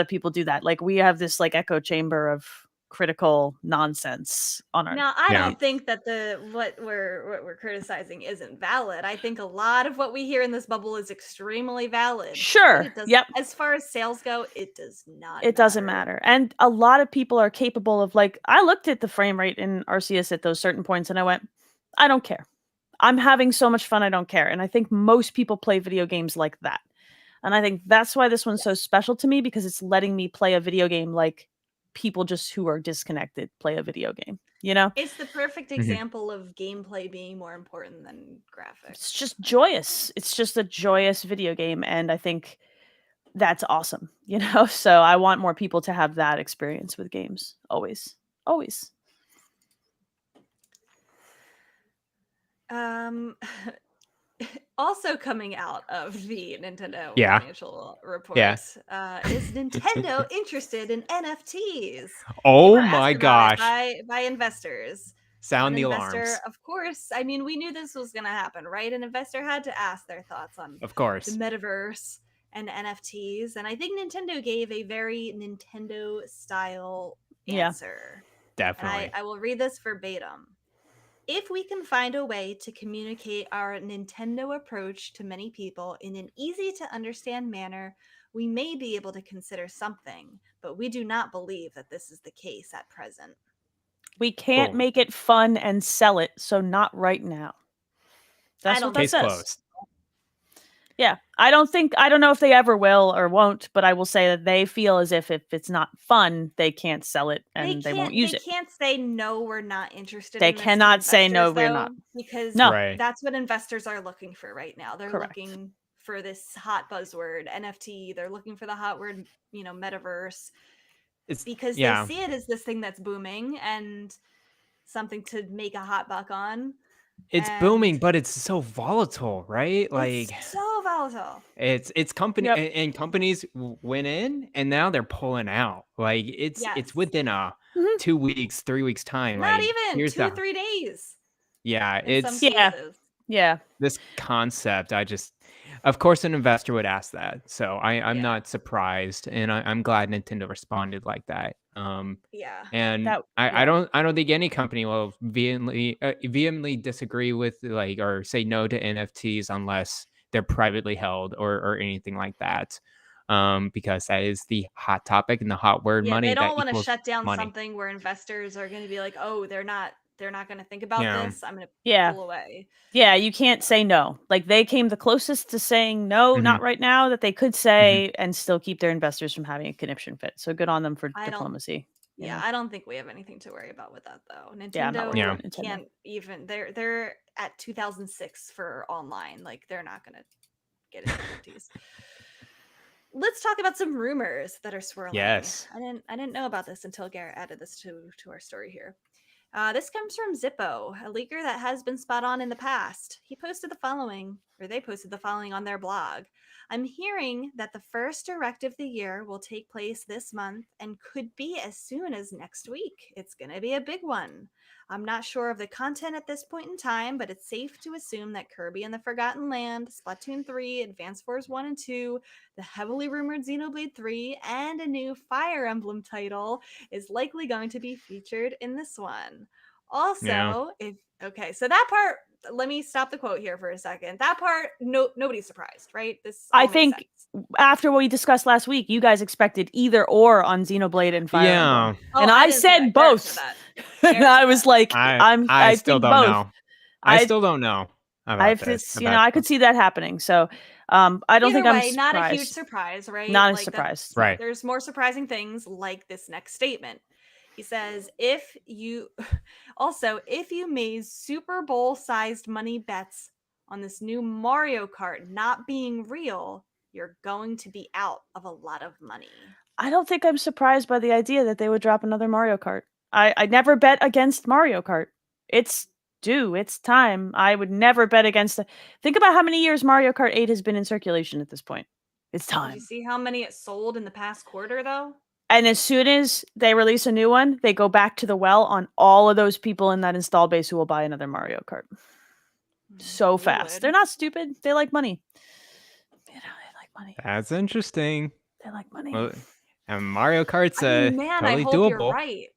people do that. Like we have this like echo chamber of critical nonsense on our Now, I Yeah. don't think that what we're criticizing isn't valid. I think a lot of what we hear in this bubble is extremely valid, but Sure. it does, Yep. as far as sales go, it does not It doesn't matter. matter. And a lot of people are capable of like I looked at the frame rate in Arceus at those certain points and I went, I don't care. I'm having so much fun, I don't care. And I think most people play video games like that. And I think that's why this one's so special to me because it's letting me play a video game like people just who are disconnected play a video game, you know? It's the perfect Mhm. example of gameplay being more important than It's graphics. just joyous. It's just a joyous video game and I think that's awesome, you know? So I want more people to have that experience with games. Always. Always. Um Also coming out of the Nintendo Yeah. financial report Yeah. is Nintendo interested in NFTs. They Oh were my asked about it gosh. by investors. Sound One the investor, alarms. of course, I mean, we knew this was going to happen, right? An investor had to ask their thoughts on Of the course. metaverse and NFTs. And I think Nintendo gave a very Nintendo style Yeah. answer. And Definitely. I will read this verbatim. If we can find a way to communicate our Nintendo approach to many people in an easy to understand manner, we may be able to consider something, but we do not believe that this is the case at present. We can't Boom. make it fun and sell it, so not right now. That's I what don't that think Case says. closed. Yeah. I don't know if they ever will or won't, but I will say that they feel as if it's not fun, they can't sell it and they won't use They it. can't say no, we're not interested They in this to cannot say no, investors, we're though, not. because No. Right. that's what investors are looking for right now. They're Correct. looking for this hot buzzword NFT. They're looking for the hot word, metaverse, It's because they yeah. see it as this thing that's booming and something to make a hot buck on. It's And booming, but it's so volatile, right? Like it's so volatile. it's company Yep. and companies went in and now they're pulling out. Like it's Yes. within a Mhm. 2 weeks, 3 weeks time. Not Like even here's 2-3 days yeah, in some it's Yeah. cases. Yeah. this concept. Of course, an investor would ask that. So I'm Yeah. not surprised, and I'm glad Nintendo responded like that. Yeah. And That I yeah. don't think any company will vehemently disagree with like or say no to NFTs unless they're privately held or anything like that. Because that is the hot topic and the hot word Yeah, money they that don't want to equals shut down money. something where investors are going to be like, "Oh, they're not going to think about Yeah. this. I'm going to Yeah. pull away." Yeah, you can't say no. Like they came the closest to saying no, Mhm. not right now, that they could Mhm. say and still keep their investors from having a conniption fit. So good on them for I don't diplomacy. You Yeah, know? I don't think we have anything to worry about with that though. Yeah, I'm not worried Yeah. Nintendo about Nintendo. can't even they're at 2006 for online. Like they're not going to get into NFTs. Let's talk about some rumors that are swirling. Yes. I didn't know about this until Garrett added this to our story here. This comes from Zippo, a leaker that has been spot on in the past. They posted the following on their blog. I'm hearing that the first direct of the year will take place this month and could be as soon as next week. It's going to be a big one. I'm not sure of the content at this point in time, but it's safe to assume that Kirby and the Forgotten Land, Splatoon 3, Advance Wars 1 and 2, the heavily rumored Xenoblade 3, and a new Fire Emblem title is likely going to be featured in this one. Also, so that part, let me stop the quote here for a second. That part, nobody's surprised, right? This all I makes think sense. after what we discussed last week, you guys expected either or on Xenoblade and Fire Emblem. Yeah. And Oh, I didn't say said that. Garrett said both. that. And Garrett I said was that. like, I I still think don't both. know. I still don't know about I've this. it's I could see that happening. So I don't Either think I'm way, not a huge surprised. surprise, right? Not a Like surprise. Right. there's more surprising things like this next statement. He says, if you made Super Bowl sized money bets on this new Mario Kart not being real, you're going to be out of a lot of money. I don't think I'm surprised by the idea that they would drop another Mario Kart. I never bet against Mario Kart. It's due. It's time. I would never bet against it. Think about how many years Mario Kart 8 has been in circulation at this point. It's Did you time. see how many it sold in the past quarter, though? And as soon as they release a new one, they go back to the well on all of those people in that install base who will buy another Mario Kart. So We fast. would. They're not stupid. They like money. They like money. That's interesting. They like money. Well, and Mario Kart's I mean, man, totally I hope you're doable. right.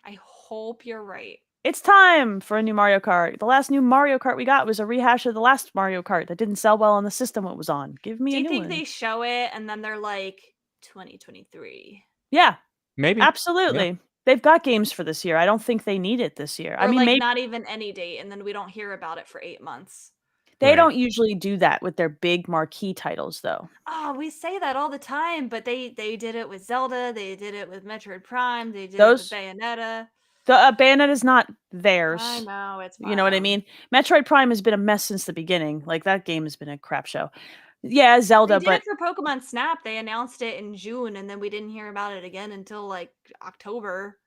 I hope you're right. It's time for a new Mario Kart. The last new Mario Kart we got was a rehash of the last Mario Kart that didn't sell well on the system it was on. Give me Do a you new think one. they show it and then they're like 2023? Yeah, Maybe. absolutely. They've got games for this year. I don't think they need it this year. Or I mean, like maybe not even any date, and then we don't hear about it for 8 months. they Right. don't usually do that with their big marquee titles, though. Oh, we say that all the time, but they did it with Zelda, they did it with Metroid Prime, they did it with Those Bayonetta. the Bayonetta is not theirs. I know, it's You know what I fine. mean? Metroid Prime has been a mess since the beginning. Like that game has been a crap show. Yeah, Zelda, They did but it for Pokemon Snap. They announced it in June, and then we didn't hear about it again until like October.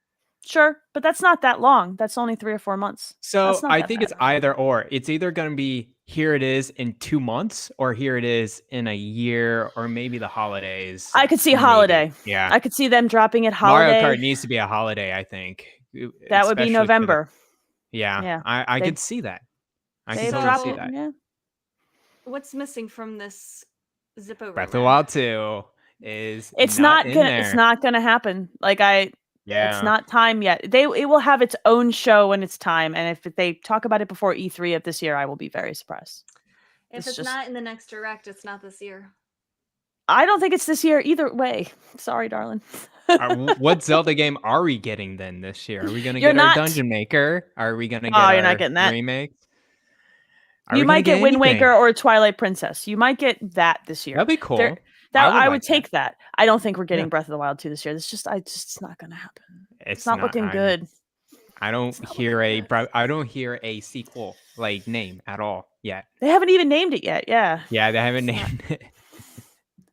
Sure, but that's not that long. That's only 3 or 4 months. So That's not I that think bad. it's either or. It's either going to be here it is in 2 months, or here it is in a year, or maybe the holidays. I could see maybe. holiday. Yeah. I could see them dropping it Mario holiday. Kart needs to be a holiday, I think. That would be especially for the- November. Yeah. Yeah. I They- could see that. I They can So- totally drop see it. that. Yeah. What's missing from this Zippo Breath of the rumor? Wild 2 is It's not not in gonna. there. It's not gonna happen. Like Yeah. It's not time yet. It will have its own show when it's time, and if they talk about it before E3 of this year, I will be very surprised. If It's it's just- not in the next direct, it's not this year. I don't think it's this year either way. Sorry, darling. What Zelda game are we getting then this year? Are we going to You're get our not. Dungeon Maker? Are we going to get Oh, our you're not getting that. remakes? Are You we gonna might get Wind anything? Waker or Twilight Princess. You might get that this year. That'd be cool. That I I would would like take that. I don't think we're getting Yeah. Breath of the Wild 2 this year. It's not gonna happen. It's It's not looking good. I don't It's not hear looking good. I don't hear a sequel like name at all yet. They haven't even named it yet. Yeah. Yeah, they haven't It's not- named it.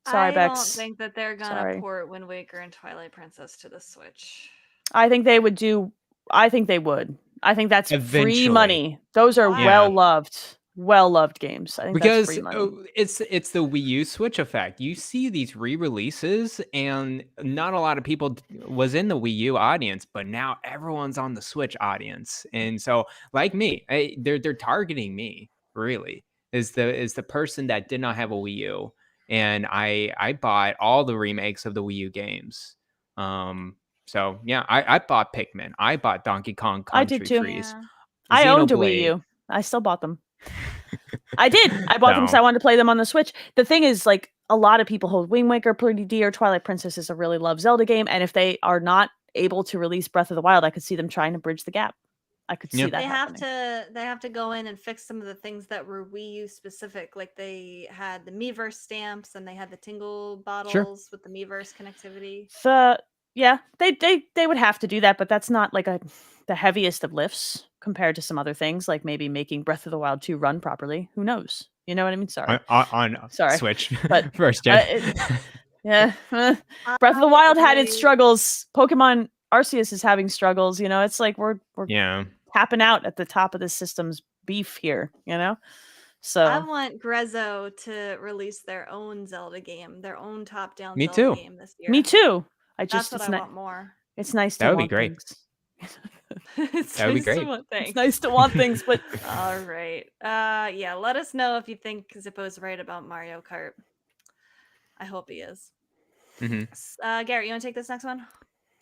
Sorry, I Bex. don't think that they're gonna Sorry. port Wind Waker and Twilight Princess to the Switch. I think they would do. I think they would. I think that's free Eventually. money. Those are Yeah. well loved games. I think that's Because free money. it's the Wii U Switch effect. You see these re-releases, and not a lot of people was in the Wii U audience, but now everyone's on the Switch audience, and so like me, they're targeting me. Really, is the person that did not have a Wii U, and I bought all the remakes of the Wii U games. So yeah, I bought Pikmin. I bought Donkey Kong I Country did too. Freeze. Yeah. I owned a Xenoblade. Wii U. I still bought them. I did. I bought them because No. I wanted to play them on the Switch. The thing is, like, a lot of people hold Wind Waker pretty dear. Twilight Princess is a really loved Zelda game, and if they are not able to release Breath of the Wild, I could see them trying to bridge the gap. I could see Yeah. that They have happening. to go in and fix some of the things that were Wii U specific. Like they had the Miiverse stamps and they had the tingle bottles with the Miiverse connectivity. They would have to do that, but that's not like the heaviest of lifts compared to some other things, like maybe making Breath of the Wild 2 run properly. Who knows? You know what I mean? Sorry. on Sorry, Switch, but, first gen. Yeah. Breath of the Wild had its I- struggles. Pokemon Arceus is having struggles. You know, it's like we're Yeah. tapping out at the top of the system's beef here, you know? So I want Grezzo to release their own Zelda game, their own top-down Me Zelda too. game this year. me too. That's what I want more. It's nice to That would be want great. things. It's That would be nice to great. want things. It's nice to want things, but All right. Yeah, let us know if you think Zippo's right about Mario Kart. I hope he is. Mhm. Garrett, you want to take this next one?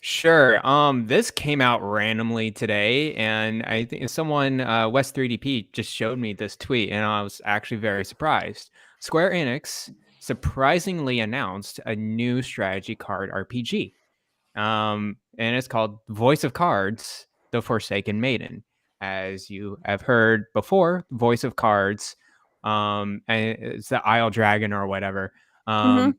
Sure. This came out randomly today, and I think someone, West 3DP, just showed me this tweet, and I was actually very surprised. Square Enix surprisingly announced a new strategy card RPG. And it's called Voice of Cards: The Forsaken Maiden. As you have heard before, Voice of Cards, and it's the Isle Dragon or whatever,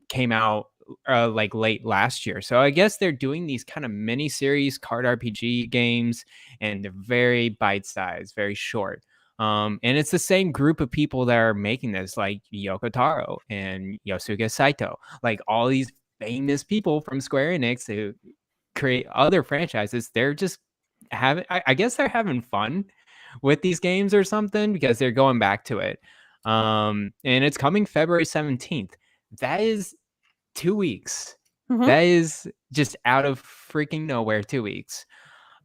came out like late last year. So I guess they're doing these kind of mini series card RPG games, and they're very bite sized, very short. And it's the same group of people that are making this, like Yoko Taro and Yosuke Saito, like all these famous people from Square Enix who create other franchises. They're just having, I guess they're having fun with these games or something, because they're going back to it. And it's coming February 17th. That is 2 weeks. Mhm. That is just out of freaking nowhere, 2 weeks.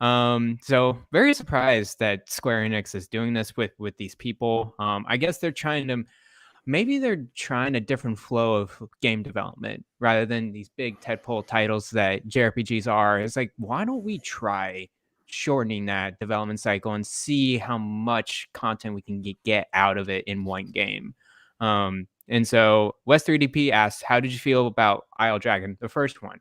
So very surprised that Square Enix is doing this with these people. I guess they're trying a different flow of game development rather than these big tentpole titles that JRPGs are. It's like, why don't we try shortening that development cycle and see how much content we can get out of it in one game? And so West 3DP asked, how did you feel about Isle Dragon, the first one?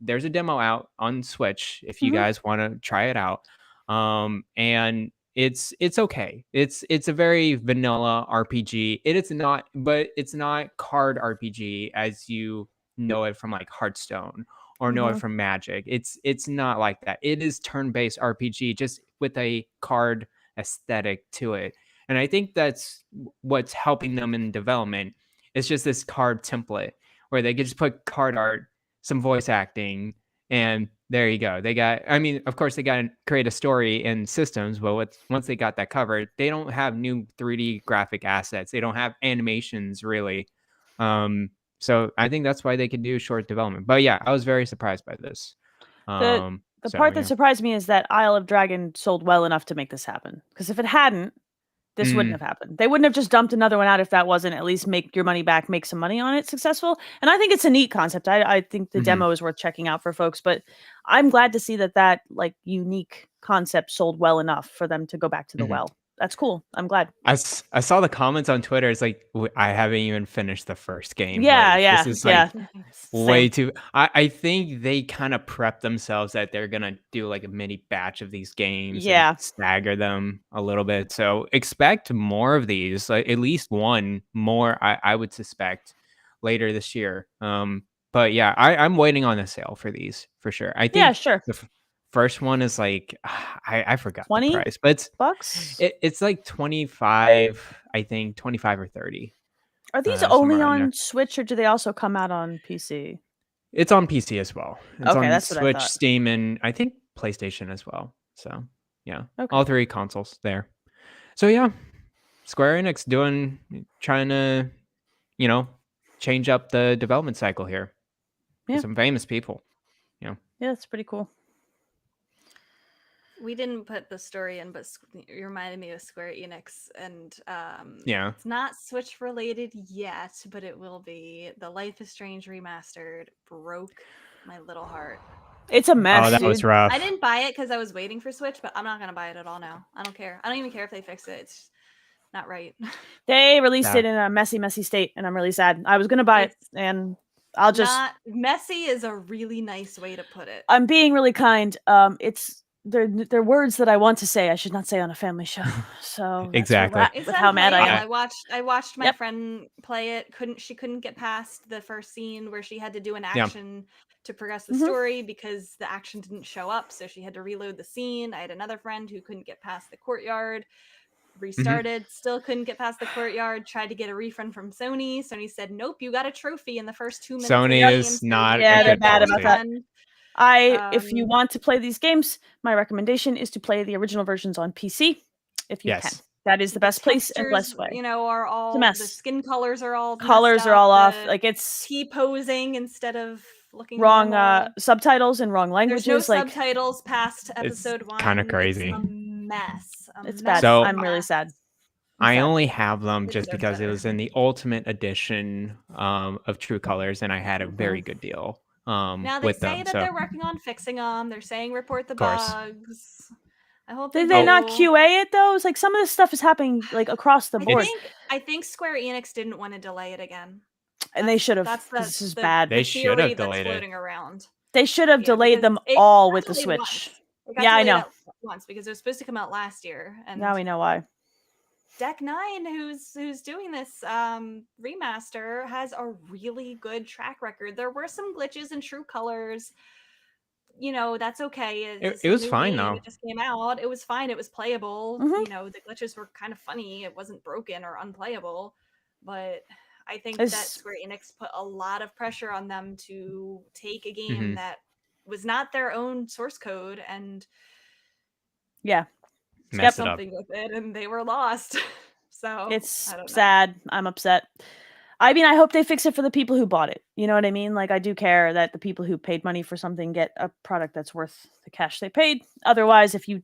There's a demo out on Switch if you Mhm. guys want to try it out. And it's okay. It's a very vanilla RPG. It's not card RPG as you know it from like Hearthstone or know it Mhm. from Magic. It's not like that. It is turn-based RPG, just with a card aesthetic to it. And I think that's what's helping them in development. It's just this card template where they could just put card art, some voice acting, and There you go. They got, I mean, of course, they got to create a story in systems, but once they got that covered, they don't have new 3D graphic assets. They don't have animations really. So I think that's why they can do short development. But yeah, I was very surprised by this. The So, part that yeah. surprised me is that Isle of Dragon sold well enough to make this happen. Because if it hadn't, this wouldn't have happened. They wouldn't have just dumped another one out if that wasn't at least make your money back, make some money on it successful. And I think it's a neat concept. I think the demo is worth checking out for folks, but I'm glad to see that like unique concept sold well enough for them to go back to the well. That's cool. I'm glad. I saw the comments on Twitter. It's like, I haven't even finished the first game. Yeah, Like, yeah, this is like way Same. too. I think they kind of prep themselves that they're gonna do like a mini batch of these games Yeah. and stagger them a little bit. So expect more of these, like at least one more. I would suspect later this year. But yeah, I'm waiting on a sale for these for sure. I think Yeah, sure. the first one is like I forgot 20 the price, but bucks? it's like 25, I think 25 or 30. Are these somewhere only around there. on Switch or do they also come out on PC? It's on PC as well. It's Okay, on that's what I Switch, thought. Steam, and I think PlayStation as well. So yeah, Okay. all three consoles there. So yeah, Square Enix trying to, change up the development cycle here. Yeah. With some famous people. Yeah, that's pretty cool. We didn't put the story in, but you reminded me of Square Enix, and Yeah. it's not Switch related yet, but it will be. The Life is Strange remastered broke my little heart. It's a mess. Oh, that was rough. I didn't buy it because I was waiting for Switch, but I'm not gonna buy it at all now. I don't care. I don't even care if they fix it. It's not right. They released it in a messy state, and I'm really sad. I was gonna buy it, and I'll just not messy is a really nice way to put it. I'm being really kind. It's they're words that I want to say I should not say on a family show. So Exactly. that's with how mad I am. I watched my friend play it. She couldn't get past the first scene where she had to do an action to progress the story because the action didn't show up, so she had to reload the scene. I had another friend who couldn't get past the courtyard, restarted, still couldn't get past the courtyard, tried to get a refund from Sony. Sony said, nope, you got a trophy in the first 2 minutes. Sony is not yeah, a they're good bad policy. about that. If you want to play these games, my recommendation is to play the original versions on PC if you can. That is the best place and best way. Are all the skin colors are all off. Like it's T-posing instead of looking wrong normal. Subtitles in wrong languages. There's no subtitles past episode 1. Kind of crazy. It's a mess. It's bad. So, I'm really sad. I only have them just because it was in the Ultimate Edition of True Colors, and I had a very good deal. Now they say that they're working on fixing them. They're saying report the bugs. I hope Did they not QA it though? It's like some of this stuff is happening like across the board. I think Square Enix didn't want to delay it again, and they should have. This is bad. They should have delayed it. Around. They should have delayed them all with the Switch. Yeah, I know. Once because it was supposed to come out last year, and now we know why. Deck 9, who's doing this remaster, has a really good track record. There were some glitches in True Colors. That's okay. It was fine though. It just came out. It was fine. It was playable. The glitches were kind of funny. It wasn't broken or unplayable. But I think that Square Enix put a lot of pressure on them to take a game that was not their own source code and mess something with it, and they were lost. So it's sad. I'm upset. I mean, I hope they fix it for the people who bought it. You know what I mean? Like, I do care that the people who paid money for something get a product that's worth the cash they paid. Otherwise, if you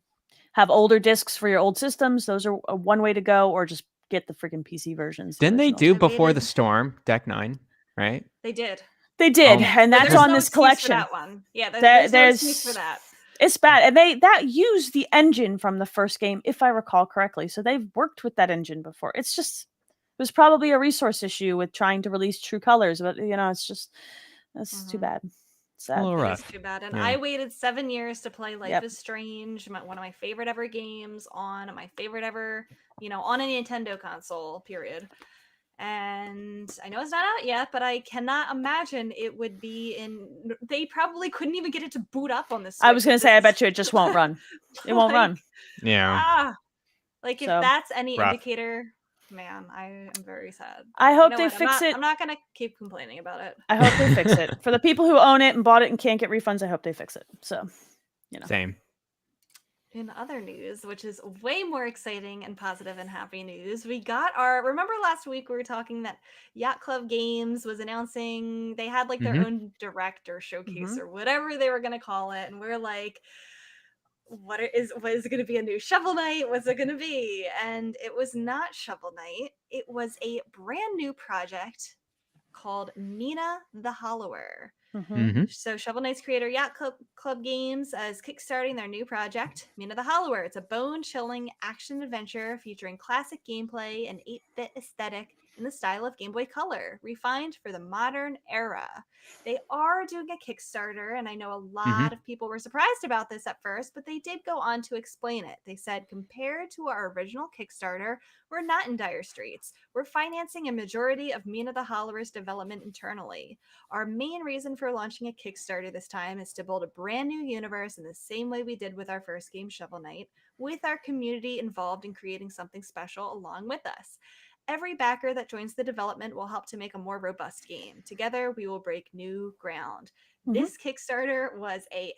have older discs for your old systems, those are one way to go, or just get the freaking PC versions. Didn't they do Before the Storm, Deck 9, right? They did. They did, and that's on this collection. For that one. Yeah, there's no excuse for that. It's bad, and that used the engine from the first game, if I recall correctly. So they've worked with that engine before. It was probably a resource issue with trying to release True Colors, but that's too bad. Sad. A little rough. It's too bad. And I waited 7 years to play Life is Strange, one of my favorite ever games on my favorite ever, on a Nintendo console, period. And I know it's not out yet, but I cannot imagine it would be they probably couldn't even get it to boot up on this Switch. I was going to say, I bet you it just won't run. It won't run. Yeah. If that's any indicator, Man, I am very sad. I You hope know they what? fix it. I'm not gonna keep complaining about it. I hope they fix it. For the people who own it and bought it and can't get refunds, I hope they fix it. So, Same. In other news, which is way more exciting and positive and happy news, we got our. Remember last week we were talking that Yacht Club Games was announcing they had like their own direct or showcase or whatever they were going to call it, and we're like, what is it going to be, a new Shovel Knight? What's it going to be? And it was not Shovel Knight. It was a brand new project called Mina the Hollower. So Shovel Knight's creator Yacht Club Games is kickstarting their new project, Mina the Hollower. It's a bone-chilling action adventure featuring classic gameplay and 8-bit aesthetic in the style of Game Boy Color, refined for the modern era. They are doing a Kickstarter, and I know a lot of people were surprised about this at first, but they did go on to explain it. They said, compared to our original Kickstarter, we're not in dire straits. We're financing a majority of Mina the Hollower's development internally. Our main reason for launching a Kickstarter this time is to build a brand new universe in the same way we did with our first game, Shovel Knight, with our community involved in creating something special along with us. Every backer that joins the development will help to make a more robust game. Together, we will break new ground. This Kickstarter was a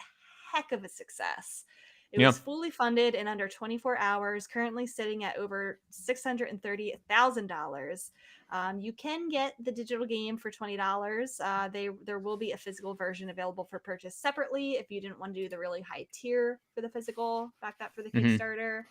heck of a success. It was fully funded in under 24 hours, currently sitting at over $630,000. You can get the digital game for $20. There will be a physical version available for purchase separately if you didn't want to do the really high tier for the physical, back that for the Kickstarter.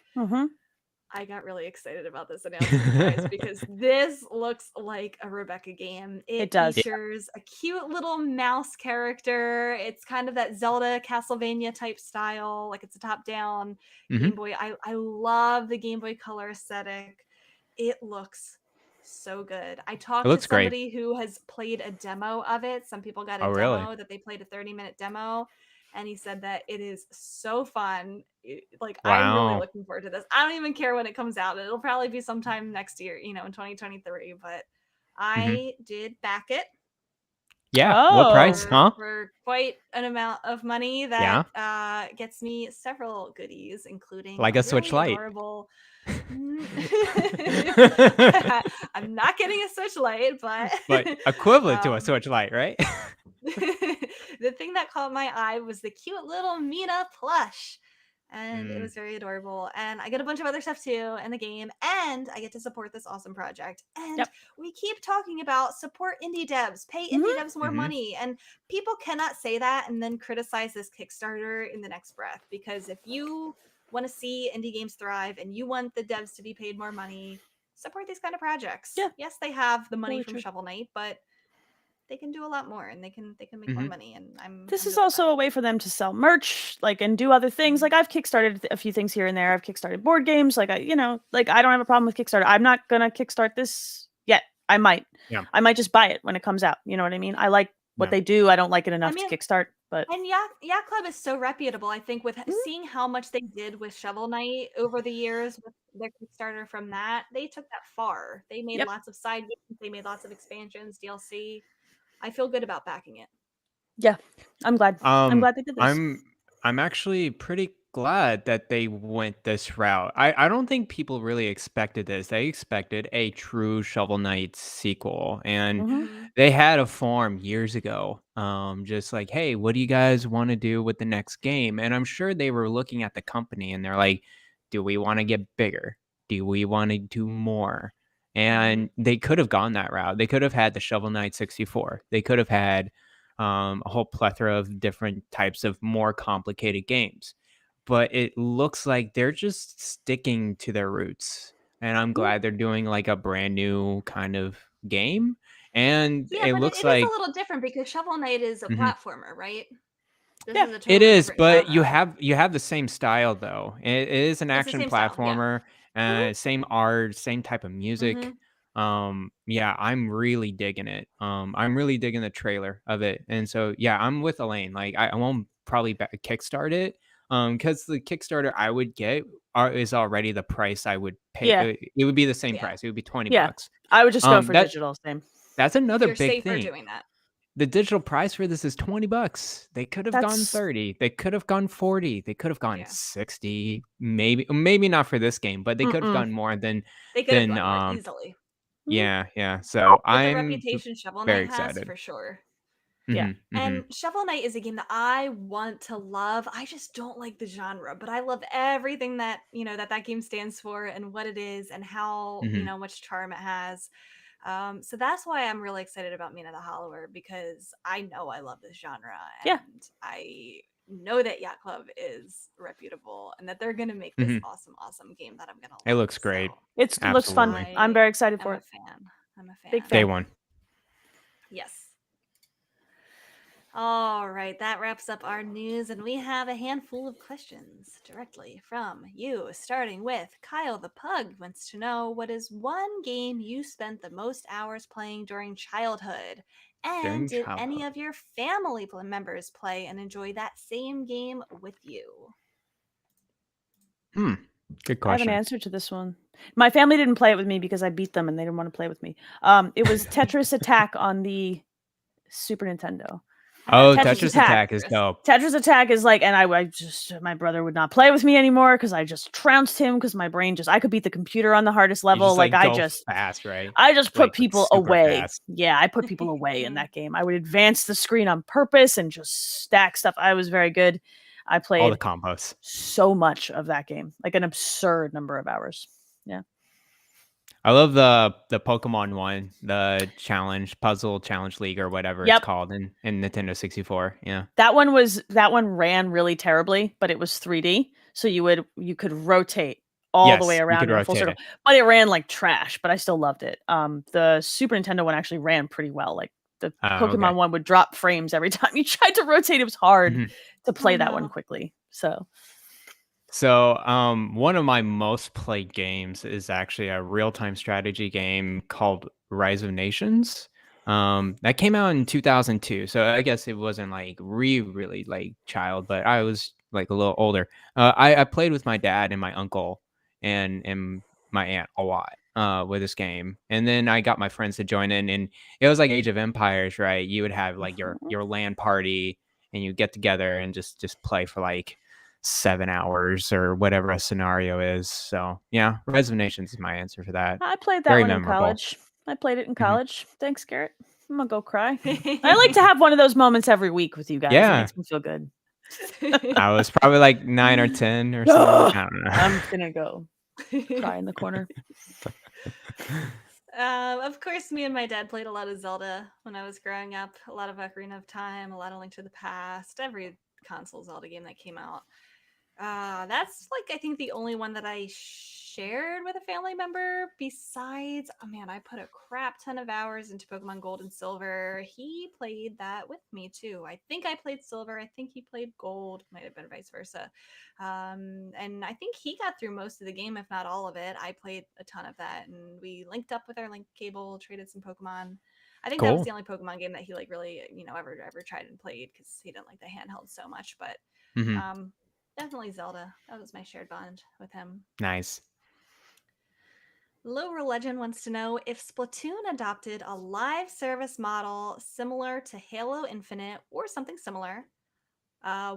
I got really excited about this announcement, guys, because this looks like a Rebecca game. It does. features a cute little mouse character. It's kind of that Zelda Castlevania type style, like it's a top-down Game Boy. I love the Game Boy Color aesthetic. It looks so good. I talked to somebody who has played a demo of it. Some people got a demo that they played, a 30-minute demo. And he said that it is so fun. I'm really looking forward to this. I don't even care when it comes out. It'll probably be sometime next year, in 2023. But I did back it. Yeah. What price, huh? For quite an amount of money that gets me several goodies, including like a Switch really Lite. Adorable. I'm not getting a Switch Lite, but equivalent to a Switch Lite, right? The thing that caught my eye was the cute little Mina plush. And it was very adorable. And I get a bunch of other stuff too in the game. And I get to support this awesome project. And we keep talking about support indie devs, pay indie devs more money. And people cannot say that and then criticize this Kickstarter in the next breath. Because if you want to see indie games thrive and you want the devs to be paid more money, support these kind of projects. Yes, they have the money from Shovel Knight, but they can do a lot more and they can make more money. And this is also a way for them to sell merch, and do other things. I've kickstarted a few things here and there. I've kickstarted board games. I don't have a problem with Kickstarter. I'm not gonna kickstart this yet. I might just buy it when it comes out. You know what I mean? I like what they do. I don't like it enough to kickstart. But Yacht Club is so reputable. I think with seeing how much they did with Shovel Knight over the years with their Kickstarter from that, they took that far. They made lots of side games. They made lots of expansions, DLC. I feel good about backing it. Yeah, I'm glad. I'm glad they did this. I'm actually pretty glad that they went this route. I don't think people really expected this. They expected a true Shovel Knight sequel, and they had a forum years ago. Just like, hey, what do you guys want to do with the next game? And I'm sure they were looking at the company and they're like, do we want to get bigger? Do we want to do more? And they could have gone that route. They could have had the Shovel Knight 64. They could have had a whole plethora of different types of more complicated games. But it looks like they're just sticking to their roots. And I'm glad they're doing like a brand new kind of game. And it looks like it's a little different because Shovel Knight is a platformer, right? This is a it is, but genre. you have the same style though. It is an action platformer, same art, same type of music. I'm really digging it. I'm really digging the trailer of it, and so I'm with Elaine. Like I won't probably kickstart it, because the Kickstarter I would get is already the price I would pay. It would be the same price. It would be $20. I would just go for digital. Same. That's another You're big safer thing. doing that. the digital price for this is $20. They could have gone That's 30. They could have gone 40. They could have gone Yeah. 60. Maybe not for this game, but they could have Mm-mm. gone more than They could have gone more than easily. yeah. So With the I'm reputation Shovel very Knight has, excited. for sure. Yeah. And Shovel Knight is a game that I want to love. I just don't like the genre, but I love everything that, that game stands for and what it is and how, much charm it has. So that's why I'm really excited about Mina the Hollower, because I know I love this genre and Yeah. I know that Yacht Club is reputable and that they're going to make this awesome game that I'm going to love. It looks great. So It looks fun. Absolutely. I'm very excited for I'm a it. fan. I'm a fan. Big Day fan. one. Yes. All right, that wraps up our news, and we have a handful of questions directly from you, starting with Kyle the Pug wants to know, what is one game you spent the most hours playing during childhood? And During did any childhood. of your family members play and enjoy that same game with you? Good I have an question. answer to this one. My family didn't play it with me because I beat them and they didn't want to play with me. It was Tetris Attack on the Super Nintendo. Oh, Tetris Tetris Attack. Attack is dope. Tetris Attack is like, and I just, my brother would not play with me anymore because I just trounced him because my brain I could beat the computer on the hardest You level. just, Like go fast, right? I just put Like people super away. fast. Yeah, I put people away in that game. I would advance the screen on purpose and just stack stuff. I was very good. I All played the combos. so much of that game, like an absurd number of hours. Yeah. I love the Pokemon one, the puzzle challenge league or whatever it's Yep. called in Nintendo 64. Yeah. That one ran really terribly, but it was 3D, so you could rotate all the way Yes, you around could in a full rotate circle. it. But it ran like trash, but I still loved it. The Super Nintendo one actually ran pretty well. Like the Pokemon Okay. one would drop frames every time you tried to rotate. It was hard Mhm. to play Oh, that one no. quickly. So So, one of my most played games is actually a real-time strategy game called Rise of Nations. That came out in 2002, so I guess it wasn't like really like child, but I was like a little older. I played with my dad and my uncle and my aunt a lot with this game, and then I got my friends to join in, and it was like Age of Empires, right? You would have like your LAN party, and you get together and just play for like 7 hours or whatever a scenario is. So yeah, Resignations is my answer for that. I played that Very one in memorable. college. I played it in college. Thanks, Garrett. I'm gonna go cry. I like to have one of those moments every week with you guys. It Yeah. makes me feel good. I was probably like 9 or 10 or something. I don't know. I'm gonna go cry in the corner. Of course, me and my dad played a lot of Zelda when I was growing up. A lot of Ocarina of Time, a lot of Link to the Past, every console Zelda game that came out. That's like, I think, the only one that I shared with a family member. Besides, oh man, I put a crap ton of hours into Pokemon Gold and Silver. He played that with me too. I think I played Silver. I think he played Gold. Might have been vice versa. And I think he got through most of the game, if not all of it. I played a ton of that, and we linked up with our link cable, traded some Pokemon. I think that was Cool. the only Pokemon game that he like really, ever tried and played, because he didn't like the handheld so much. But Mhm. definitely Zelda. That was my shared bond with him. Nice. Lower Legend wants to know, if Splatoon adopted a live service model similar to Halo Infinite or something similar,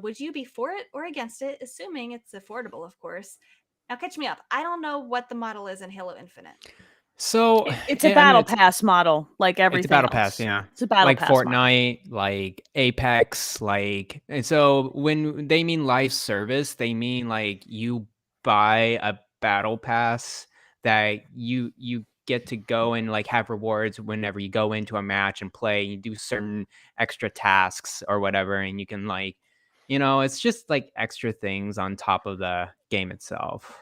would you be for it or against it, assuming it's affordable, of course? Now, catch me up. I don't know what the model is in Halo Infinite. So It's a I mean, battle pass model, like everything. It's a battle else. pass, yeah. It's a battle like pass Fortnite, like Apex, like, and so when they mean live service, they mean like you buy a battle pass that you get to go and like have rewards whenever you go into a match and play. You do certain extra tasks or whatever, and you can like, it's just like extra things on top of the game itself.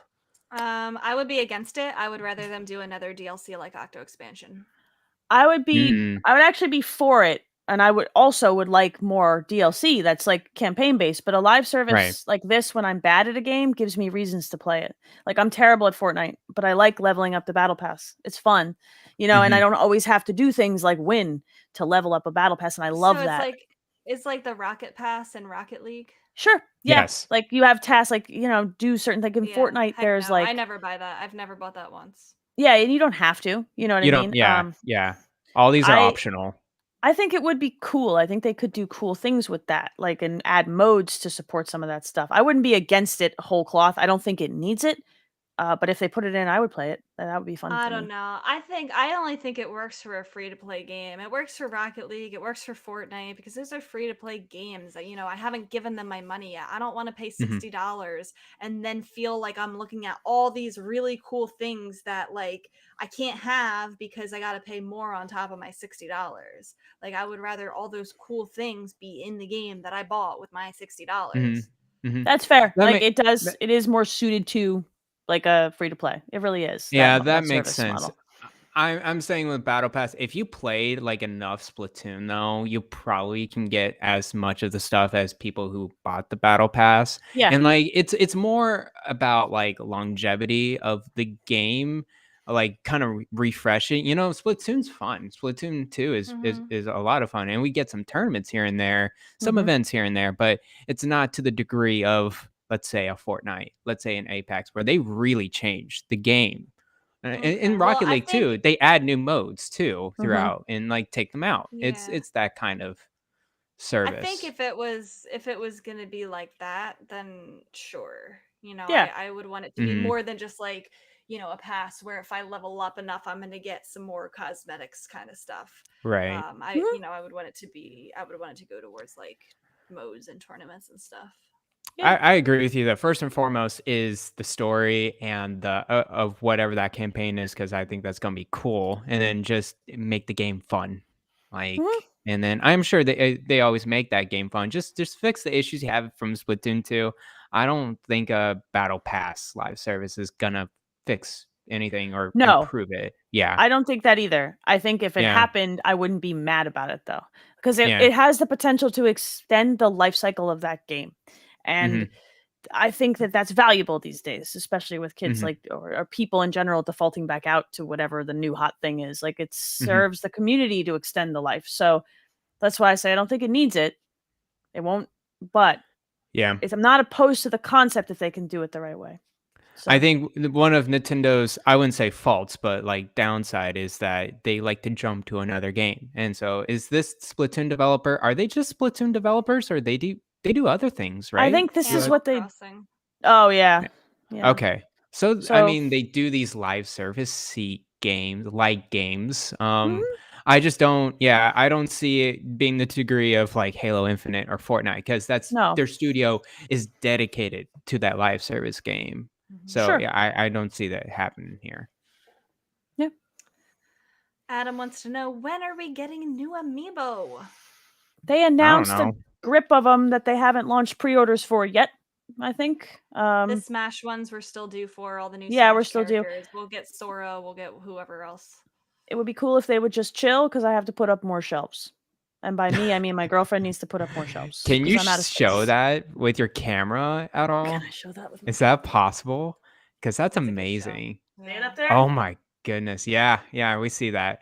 I would be against it. I would rather them do another DLC like Octo Expansion. I would actually be for it, and I would like more DLC that's like campaign based. But a live service Right. like this, when I'm bad at a game, gives me reasons to play it. Like, I'm terrible at Fortnite, but I like leveling up the battle pass. It's fun, and I don't always have to do things like win to level up a battle pass, and I love So that. It's like the Rocket Pass in Rocket League. Sure. Yeah. Yes. Like, you have tasks, like, do certain things in Yeah, Fortnite. heck There's no, I like, never buy that. I've never bought that once. yeah, and you don't have to. You know what You I don't, mean? yeah. All these are I- optional. I think it would be cool. I think they could do cool things with that, like, and add modes to support some of that stuff. I wouldn't be against it whole cloth. I don't think it needs it. But if they put it in, I would play it. That would be fun I for don't me. know. I only think it works for a free to play game. It works for Rocket League. It works for Fortnite because those are free to play games. I haven't given them my money yet. I don't want to pay Mhm. $60 and then feel like I'm looking at all these really cool things that like I can't have because I got to pay more on top of my $60. Like I would rather all those cool things be in the game that I bought with my Mhm. $60. Mhm. That's fair. That Like, make it does. that It is more suited to like a free to play. It really is Yeah, that that makes service sense. model. I'm saying with Battle Pass, if you played like enough Splatoon though, you probably can get as much of the stuff as people who bought the Battle Pass. Yeah. And like it's more about like longevity of the game, like kind of refreshing. Splatoon's fun. Splatoon 2 Mhm. is a lot of fun. And we get some tournaments here and there, some Mhm. events here and there, but it's not to the degree of let's say a Fortnite, let's say an Apex, where they really changed the game. In Okay. Well, Rocket I League think too, they add new modes too Mhm. throughout and like take them out. It's yeah. it's that kind of I think service. if it was gonna be like that, then sure. Yeah. I would want it to be Mhm. more than just like, a pass where if I level up enough, I'm gonna get some more cosmetics kind of stuff. Right. Mhm. I would want it to go towards like modes and tournaments and stuff. Yeah. I agree with you that first and foremost is the story and the of whatever that campaign is because I think that's gonna be cool, and then just make the game fun, Mhm. and then I'm sure they always make that game fun. Just fix the issues you have from Splatoon 2. I don't think a Battle Pass live service is gonna fix anything or No. improve it. Yeah, I don't think that either. I think if it yeah, happened, I wouldn't be mad about it though, because it, yeah. it has the potential to extend the life cycle of that game. And Hmm. I think that that's valuable these days, especially with kids Hmm. like or people in general defaulting back out to whatever the new hot thing is. Like, it Hmm. serves the community to extend the life. So that's why I say I don't think it needs it. It won't, but Yeah. I'm not opposed to the concept if they can do it the right way. I So think one of Nintendo's, I wouldn't say faults, but like downside is that they like to jump to another game. And so is this Splatoon developer, are they just Splatoon developers or they do other things, I right? think this is But Animal what they. Crossing. Oh yeah, yeah. okay. So I So mean they do these live service seat games, like games. mhm, I just don't I don't see it being the degree of like Halo Infinite or Fortnite because that's no, their studio is dedicated to that live service game. Mhm. So sure, yeah, I don't see that happening here. yeah. Adam wants to know when are we getting a new amiibo? They I don't announced a know. grip of them that they haven't launched pre-orders for yet. I think. The Smash ones we're still due for all the new Yeah, we're Smash still due. characters. We'll get Sora, we'll get whoever else. It would be cool if they would just chill because I have to put up more shelves. And by me, I mean my girlfriend needs to put up more shelves Can because you I'm out of show space. that with your camera at Can all? I show that with my Is that camera? possible? Because that's It's a good show. amazing. See it Yeah. up there? Oh my goodness. Yeah, yeah, we see that.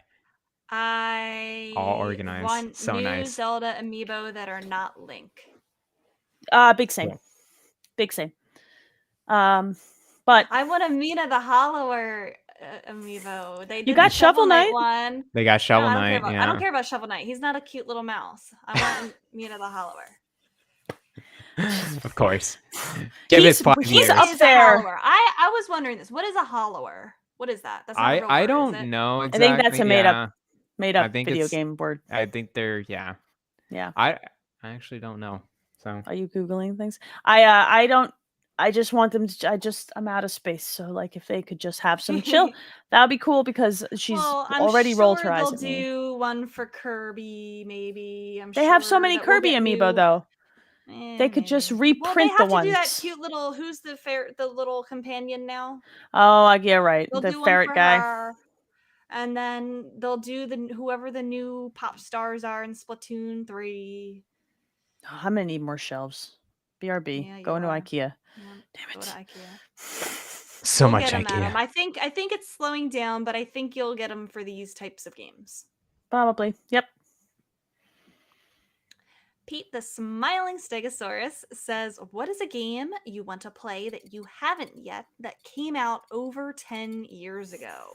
All I organized. want So new nice. Zelda amiibo that are not Link. Big same. Cool. Big same. But I want a Mina the Hollower amiibo. They you did got the Shovel Shovel Knight Knight? one. They got No, Shovel Knight, I don't yeah. care about Shovel Knight. He's not a cute little mouse. I want Mina the Hollower. Of course. Give it 5 he's years. up Is a there. hollower. I was wondering this. What is a hollower? What is that? That's not a real I word, is don't it? know I think that's exactly. a Yeah. made I up think video it's game word. I think they're yeah. Yeah. I actually don't know. So Are you googling things? I don't. I just want them to. I'm out of space, so like if they could just have some chill, that would be cool because she's Well, I'm already rolled sure her eyes they'll at me. do one for Kirby, maybe. I'm They have so sure many that we'll Kirby get amiibo new. though. They could just Maybe. Well, they reprint the have to do that ones. cute little. Who's the little companion now? Oh, yeah, right. They'll The do one ferret for guy. her, and then they'll do whoever the new pop stars are in Splatoon 3. Oh, I'm gonna need more shelves. BRB. Yeah, you Going to are. IKEA. Yeah, Damn go to it. IKEA. so We'll much get them, Adam. IKEA. I think it's slowing down, but I think you'll get them for these types of games. Probably. Yep. Pete the Smiling Stegosaurus says, what is a game you want to play that you haven't yet that came out over 10 years ago?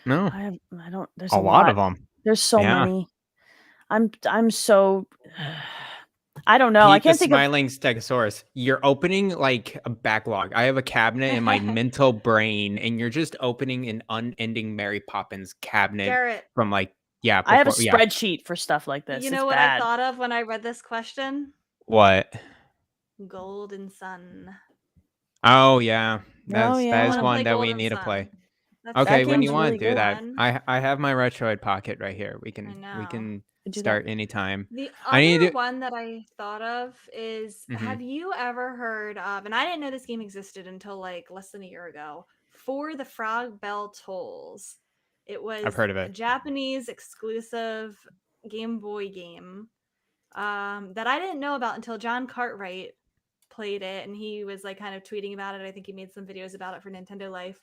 No. I don't. There's A a lot lot. of them. There's so Yeah. many. I'm so. I don't know. Pete, I can't the think of. smiling Stegosaurus. You're opening like a backlog. I have a cabinet in my mental brain, and you're just opening an unending Mary Poppins cabinet Garret, from like yeah. I have a Before yeah. spreadsheet for stuff like this. you It's know what bad. I thought of when I read this question? What? Golden Sun. Oh yeah, Oh, that yeah. is I wanna one play that we Golden need to Sun. play. That's Okay, when game's you want really to do good. that, one. I have my Retroid Pocket right here. We know. can Could do that. start anytime. The I need other to. one that I thought of is Mhm. have you ever heard of, and I didn't know this game existed until like less than a year ago, For the Frog Bell Tolls. It was heard of a it. Japanese exclusive Game Boy game that I didn't know about until John Cartwright played it, and he was like kind of tweeting about it. I think he made some videos about it for Nintendo Life.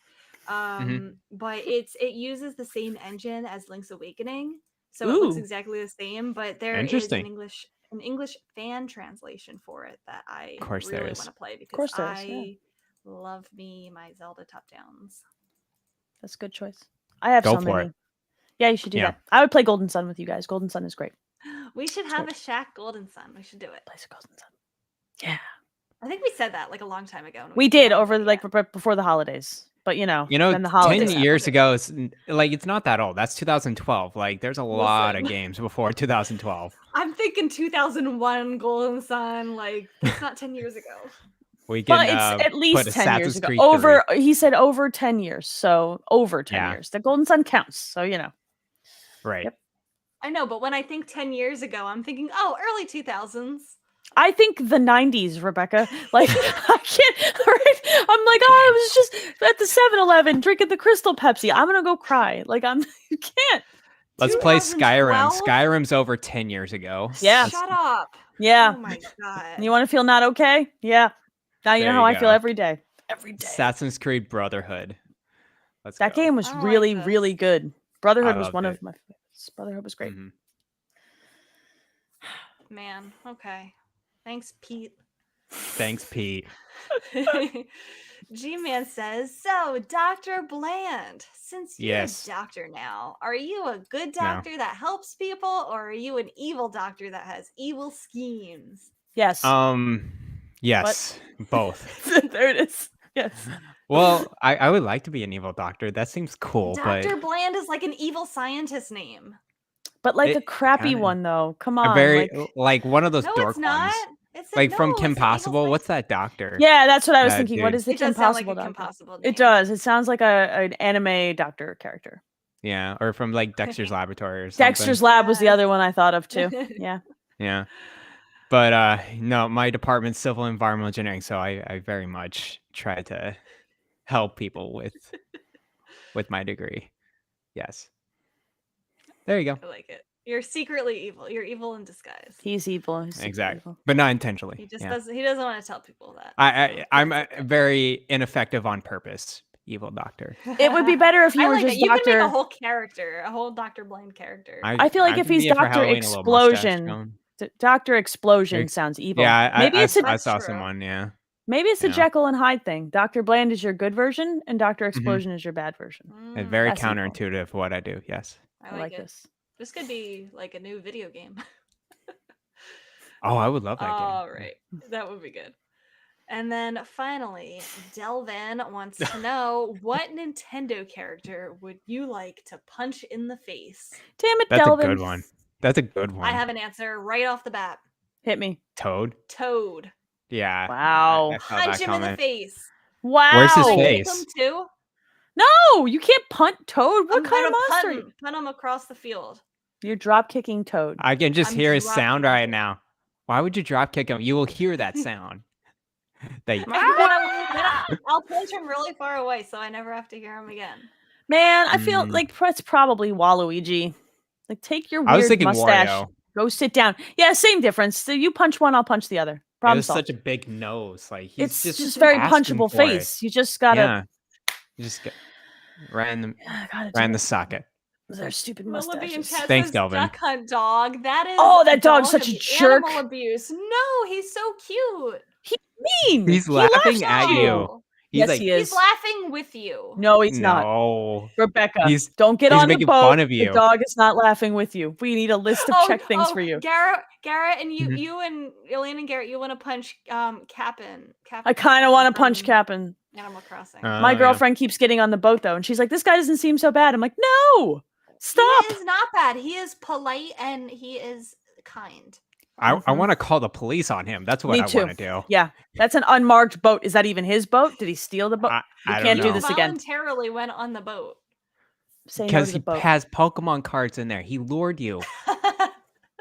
But it uses the same engine as Link's Awakening, so it looks Ooh. exactly the same. But there is Interesting. an English fan translation for it that I Of course there really is. want to play because course there is, I love me my Zelda top downs. That's a good choice. I have Go so for many. it. Yeah, you should do Yeah. that. I would play Golden Sun with you guys. Golden Sun is great. We should have a Shack Golden Sun. We should do it. Play some Golden Sun. Yeah. I think we said that like a long time ago. and We still did haven't over done it like yet. before the holidays. But then the 10 holidays years happened. ago, it's not that old. That's 2012. Like, there's a lot of Listen. games before 2012. I'm thinking 2001 Golden Sun. Like that's not 10 years ago. We can But it's at put least 10 Assassin's years ago. Creed 3. He said over 10 years. So over 10 Yeah. years. The Golden Sun counts. So, Right. Yep. I know, but when I think 10 years ago, I'm thinking, oh, early 2000s. I think the 90s, Rebecca. Like, I can't. Right? I'm like, I was just at the 7-Eleven drinking the Crystal Pepsi. I'm going to go cry. Like, you can't. Let's play Skyrim. 2012? Skyrim's over 10 years ago. Yeah. Shut up. Yeah. Oh my god. You want to feel not okay? Yeah. Now you There know how you I feel go. every day. Every day. Assassin's Creed Brotherhood. Let's That go. game was I don't really, like really this. good. Brotherhood was loved one it. of my favorites. Brotherhood was great. Mhm. Man, okay. Thanks, Pete. Thanks, Pete. G-Man says, so Dr. Bland, since you're Yes. a doctor now, are you a good doctor that helps people, or are you an evil doctor that has evil schemes? Yes. Yes, both. There it is. Yes. Well, I would like to be an evil doctor. That seems cool, Dr. but Bland is like an evil scientist name. But like a It crappy kinda- one though. Come a on. very like, one of those No, dork it's not. ones. It's a, Like no, from it's Kim an evil Possible. What's scientist. that doctor? yeah, that's what I was That thinking. What dude. is the It Kim does sound like Possible a Kim doctor? Possible name. It does. It sounds like an anime doctor character. Yeah, or from like Dexter's Laboratory or something. Dexter's Lab was the Yes. other one I thought of too. Yeah. Yeah. But no, my department's civil environmental engineering, so I very much try to help people with my degree. Yes. There you go. I like it. You're secretly evil. You're evil in disguise. He's evil. He's super Exactly. evil. But not intentionally. He just yeah. doesn't. He doesn't want to tell people that. I'm That's okay. very ineffective on purpose. Evil doctor. It would be better if you I were like just it. You can make a Doctor. whole character, a whole Dr. Bland character. I feel like if could he's be it for Dr. Halloween, a little mustache Explosion, going. Dr. Explosion Ex- sounds evil. Yeah, maybe it's I a saw True. someone. Yeah. maybe it's a yeah. Jekyll and Hyde thing. Dr. Bland is your good version, and Dr. Explosion is your bad version. It's very That's evil. counterintuitive what I do. Yes. I like it. this. This could be like a new video game. Oh, I would love that All game. right, that would be good. And then finally, Delvin wants to know what Nintendo character would you like to punch in the face? Damn it, That's Delvin. a good one. That's a good one. I have an answer right off the bat. Hit me. Toad. Toad. Yeah. Wow. I saw Punch that him in the comment. face. Wow. Where's his Kick face? him too. No, you can't punt Toad. What I'm kind of gonna monster? punt him across the field. You're drop kicking Toad. I can just I'm hear his drop sound kicking right him. now. Why would you drop kick him? You will hear that sound. That I'll punch him really far away so I never have to hear him again. Man, I feel Mm. like it's probably Waluigi. Like, take your I was weird thinking mustache. Wario. Go sit down. Yeah, same difference. So you punch one, I'll punch the other. It Problem has solved. such a big nose. Like he's It's just, just very asking punchable for it. face. You just gotta. Yeah. You just get right in the Gotta do right in the it. socket. Their stupid Willoughby and mustaches. Chad Thanks, says Delvin. Duck Hunt Dog. That is Oh, that dog's such a abu- jerk. Animal abuse. No, he's so cute. Mean. He's He laughing laughs at you. Oh. Yes, like, he He's is. laughing with you. No, he's not. no. Rebecca, He's don't get he's on the making boat. fun of The you. dog is not laughing with you. We need a list of check things for you. Garret, and you, Mhm. you and Elaine and Garret, you want to punch Cap'n. I kind of want to from punch Cap'n. Animal Crossing. My yeah. girlfriend keeps getting on the boat though, and she's like, "This guy doesn't seem so bad." I'm like, "No, stop." He is not bad. He is polite and he is kind. I want to call the police on him. That's what Me I too. want to do. Yeah, that's an unmarked boat. Is that even his boat? Did he steal the boat? We I don't can't do know. this again. Voluntarily went on the boat. Say no Because to the he boat. has Pokemon cards in there. He lured you.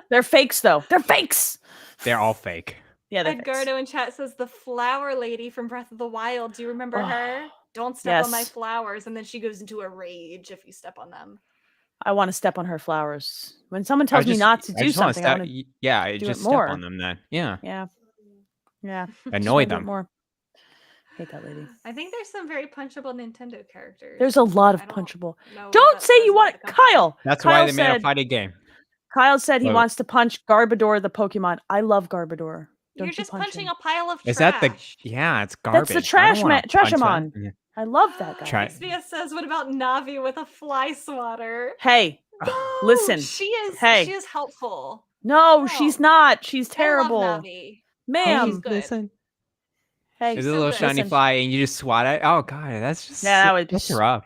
They're fakes though. They're fakes. They're all fake. Yeah, they're fakes. Edgardo in chat says the flower lady from Breath of the Wild. Do you remember her? Don't step on my Yes. flowers, and then she goes into a rage if you step on them. I want to step on her flowers. When someone I tells me just- not to I do just wanna something, I step. want to. Yeah, I do just it step more. on them then. Yeah, Yeah, yeah. Just annoy wanna do it them. more. Hate that lady. I think there's some very punchable Nintendo characters. There's a lot of I don't punchable. know what Don't that say says you about want the company. Kyle. That's Kyle why they made a said, fighting game. Kyle said he Love it. wants to punch Garbodor the Pokemon. I love Garbodor. You're Don't you just punch punching him. a pile of Is trash. that the? Yeah, it's garbage. That's the I don't trash wanna man, punch that. Trashamon. Yeah. I love that guy. Try- XBS says, "What about Navi with a fly swatter?" Hey, No, listen. she is. Hey. She is helpful. no, she's not. She's terrible. I love Navi. Ma'am. she's good. Listen. Hey, Is it a so little good. shiny Listen. fly and you just swat it? Oh god, that's just Yeah, that would be that's s- rough.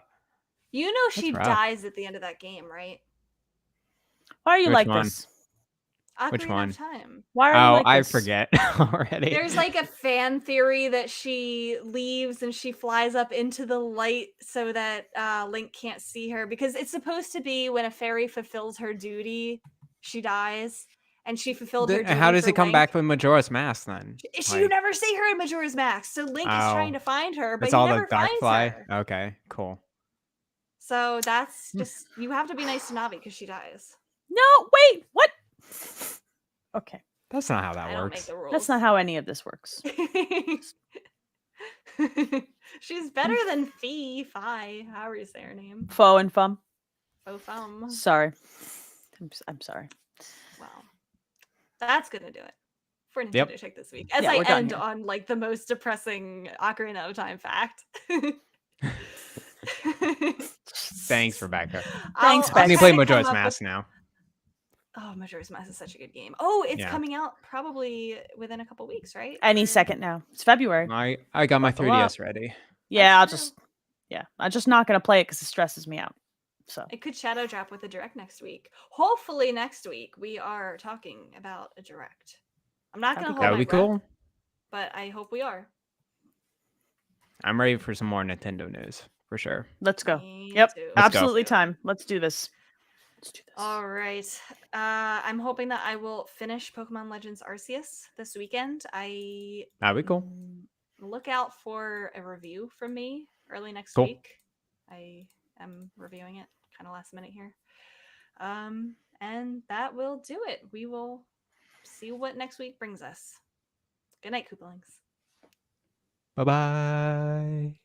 You know she rough. dies at the end of that game, right? why are you Which like one? this? Which Ocarina one? of Time. Why are you Oh, like I this? forget already. There's like a fan theory that she leaves and she flies up into the light so that Link can't see her, because it's supposed to be when a fairy fulfills her duty, she dies, and she fulfilled her duty. How does for it come Link. back with Majora's Mask then? You never see her in Majora's Mask, so Link is trying to find her, but It's he all never the dark finds fly. her. Okay, cool. So that's just, you have to be nice to Navi because she dies. No, wait, what? Okay, That's not how that I don't make works. the rules. that's not how any of this works. She's better than Fi, however you say her name. Foe and fum. Fum. Sorry. I'm sorry. Well, that's gonna do it for Nintendo Yep. Check this week. As Yeah, I we're done end here. on like the most depressing Ocarina of Time fact. Thanks, Rebecca. Thanks, I'm Beck. gonna try play to come Majora's up Mask with- now. Oh, Majora's Mask is such a good game. Oh, it's Yeah. coming out probably within a couple weeks, right? Any Or- second now. It's February. I got my Buckle up. 3DS ready. Yeah, That's true. I'm just not gonna play it because it stresses me out. So It could shadow drop with a direct next week. Hopefully next week we are talking about a direct. I'm not That'd gonna be hold That my would be breath, cool. but I hope we are. I'm ready for some more Nintendo news for sure. let's go. Me Yep, too. Let's go. absolutely time. Let's do this. Let's do this. All right. I'm hoping that I will finish Pokemon Legends Arceus this weekend. That'd be cool. Look out for a review from me early next Cool. week. I am reviewing it kind of last minute here. And that will do it. We will see what next week brings us. Good night, Koopalings. Bye bye.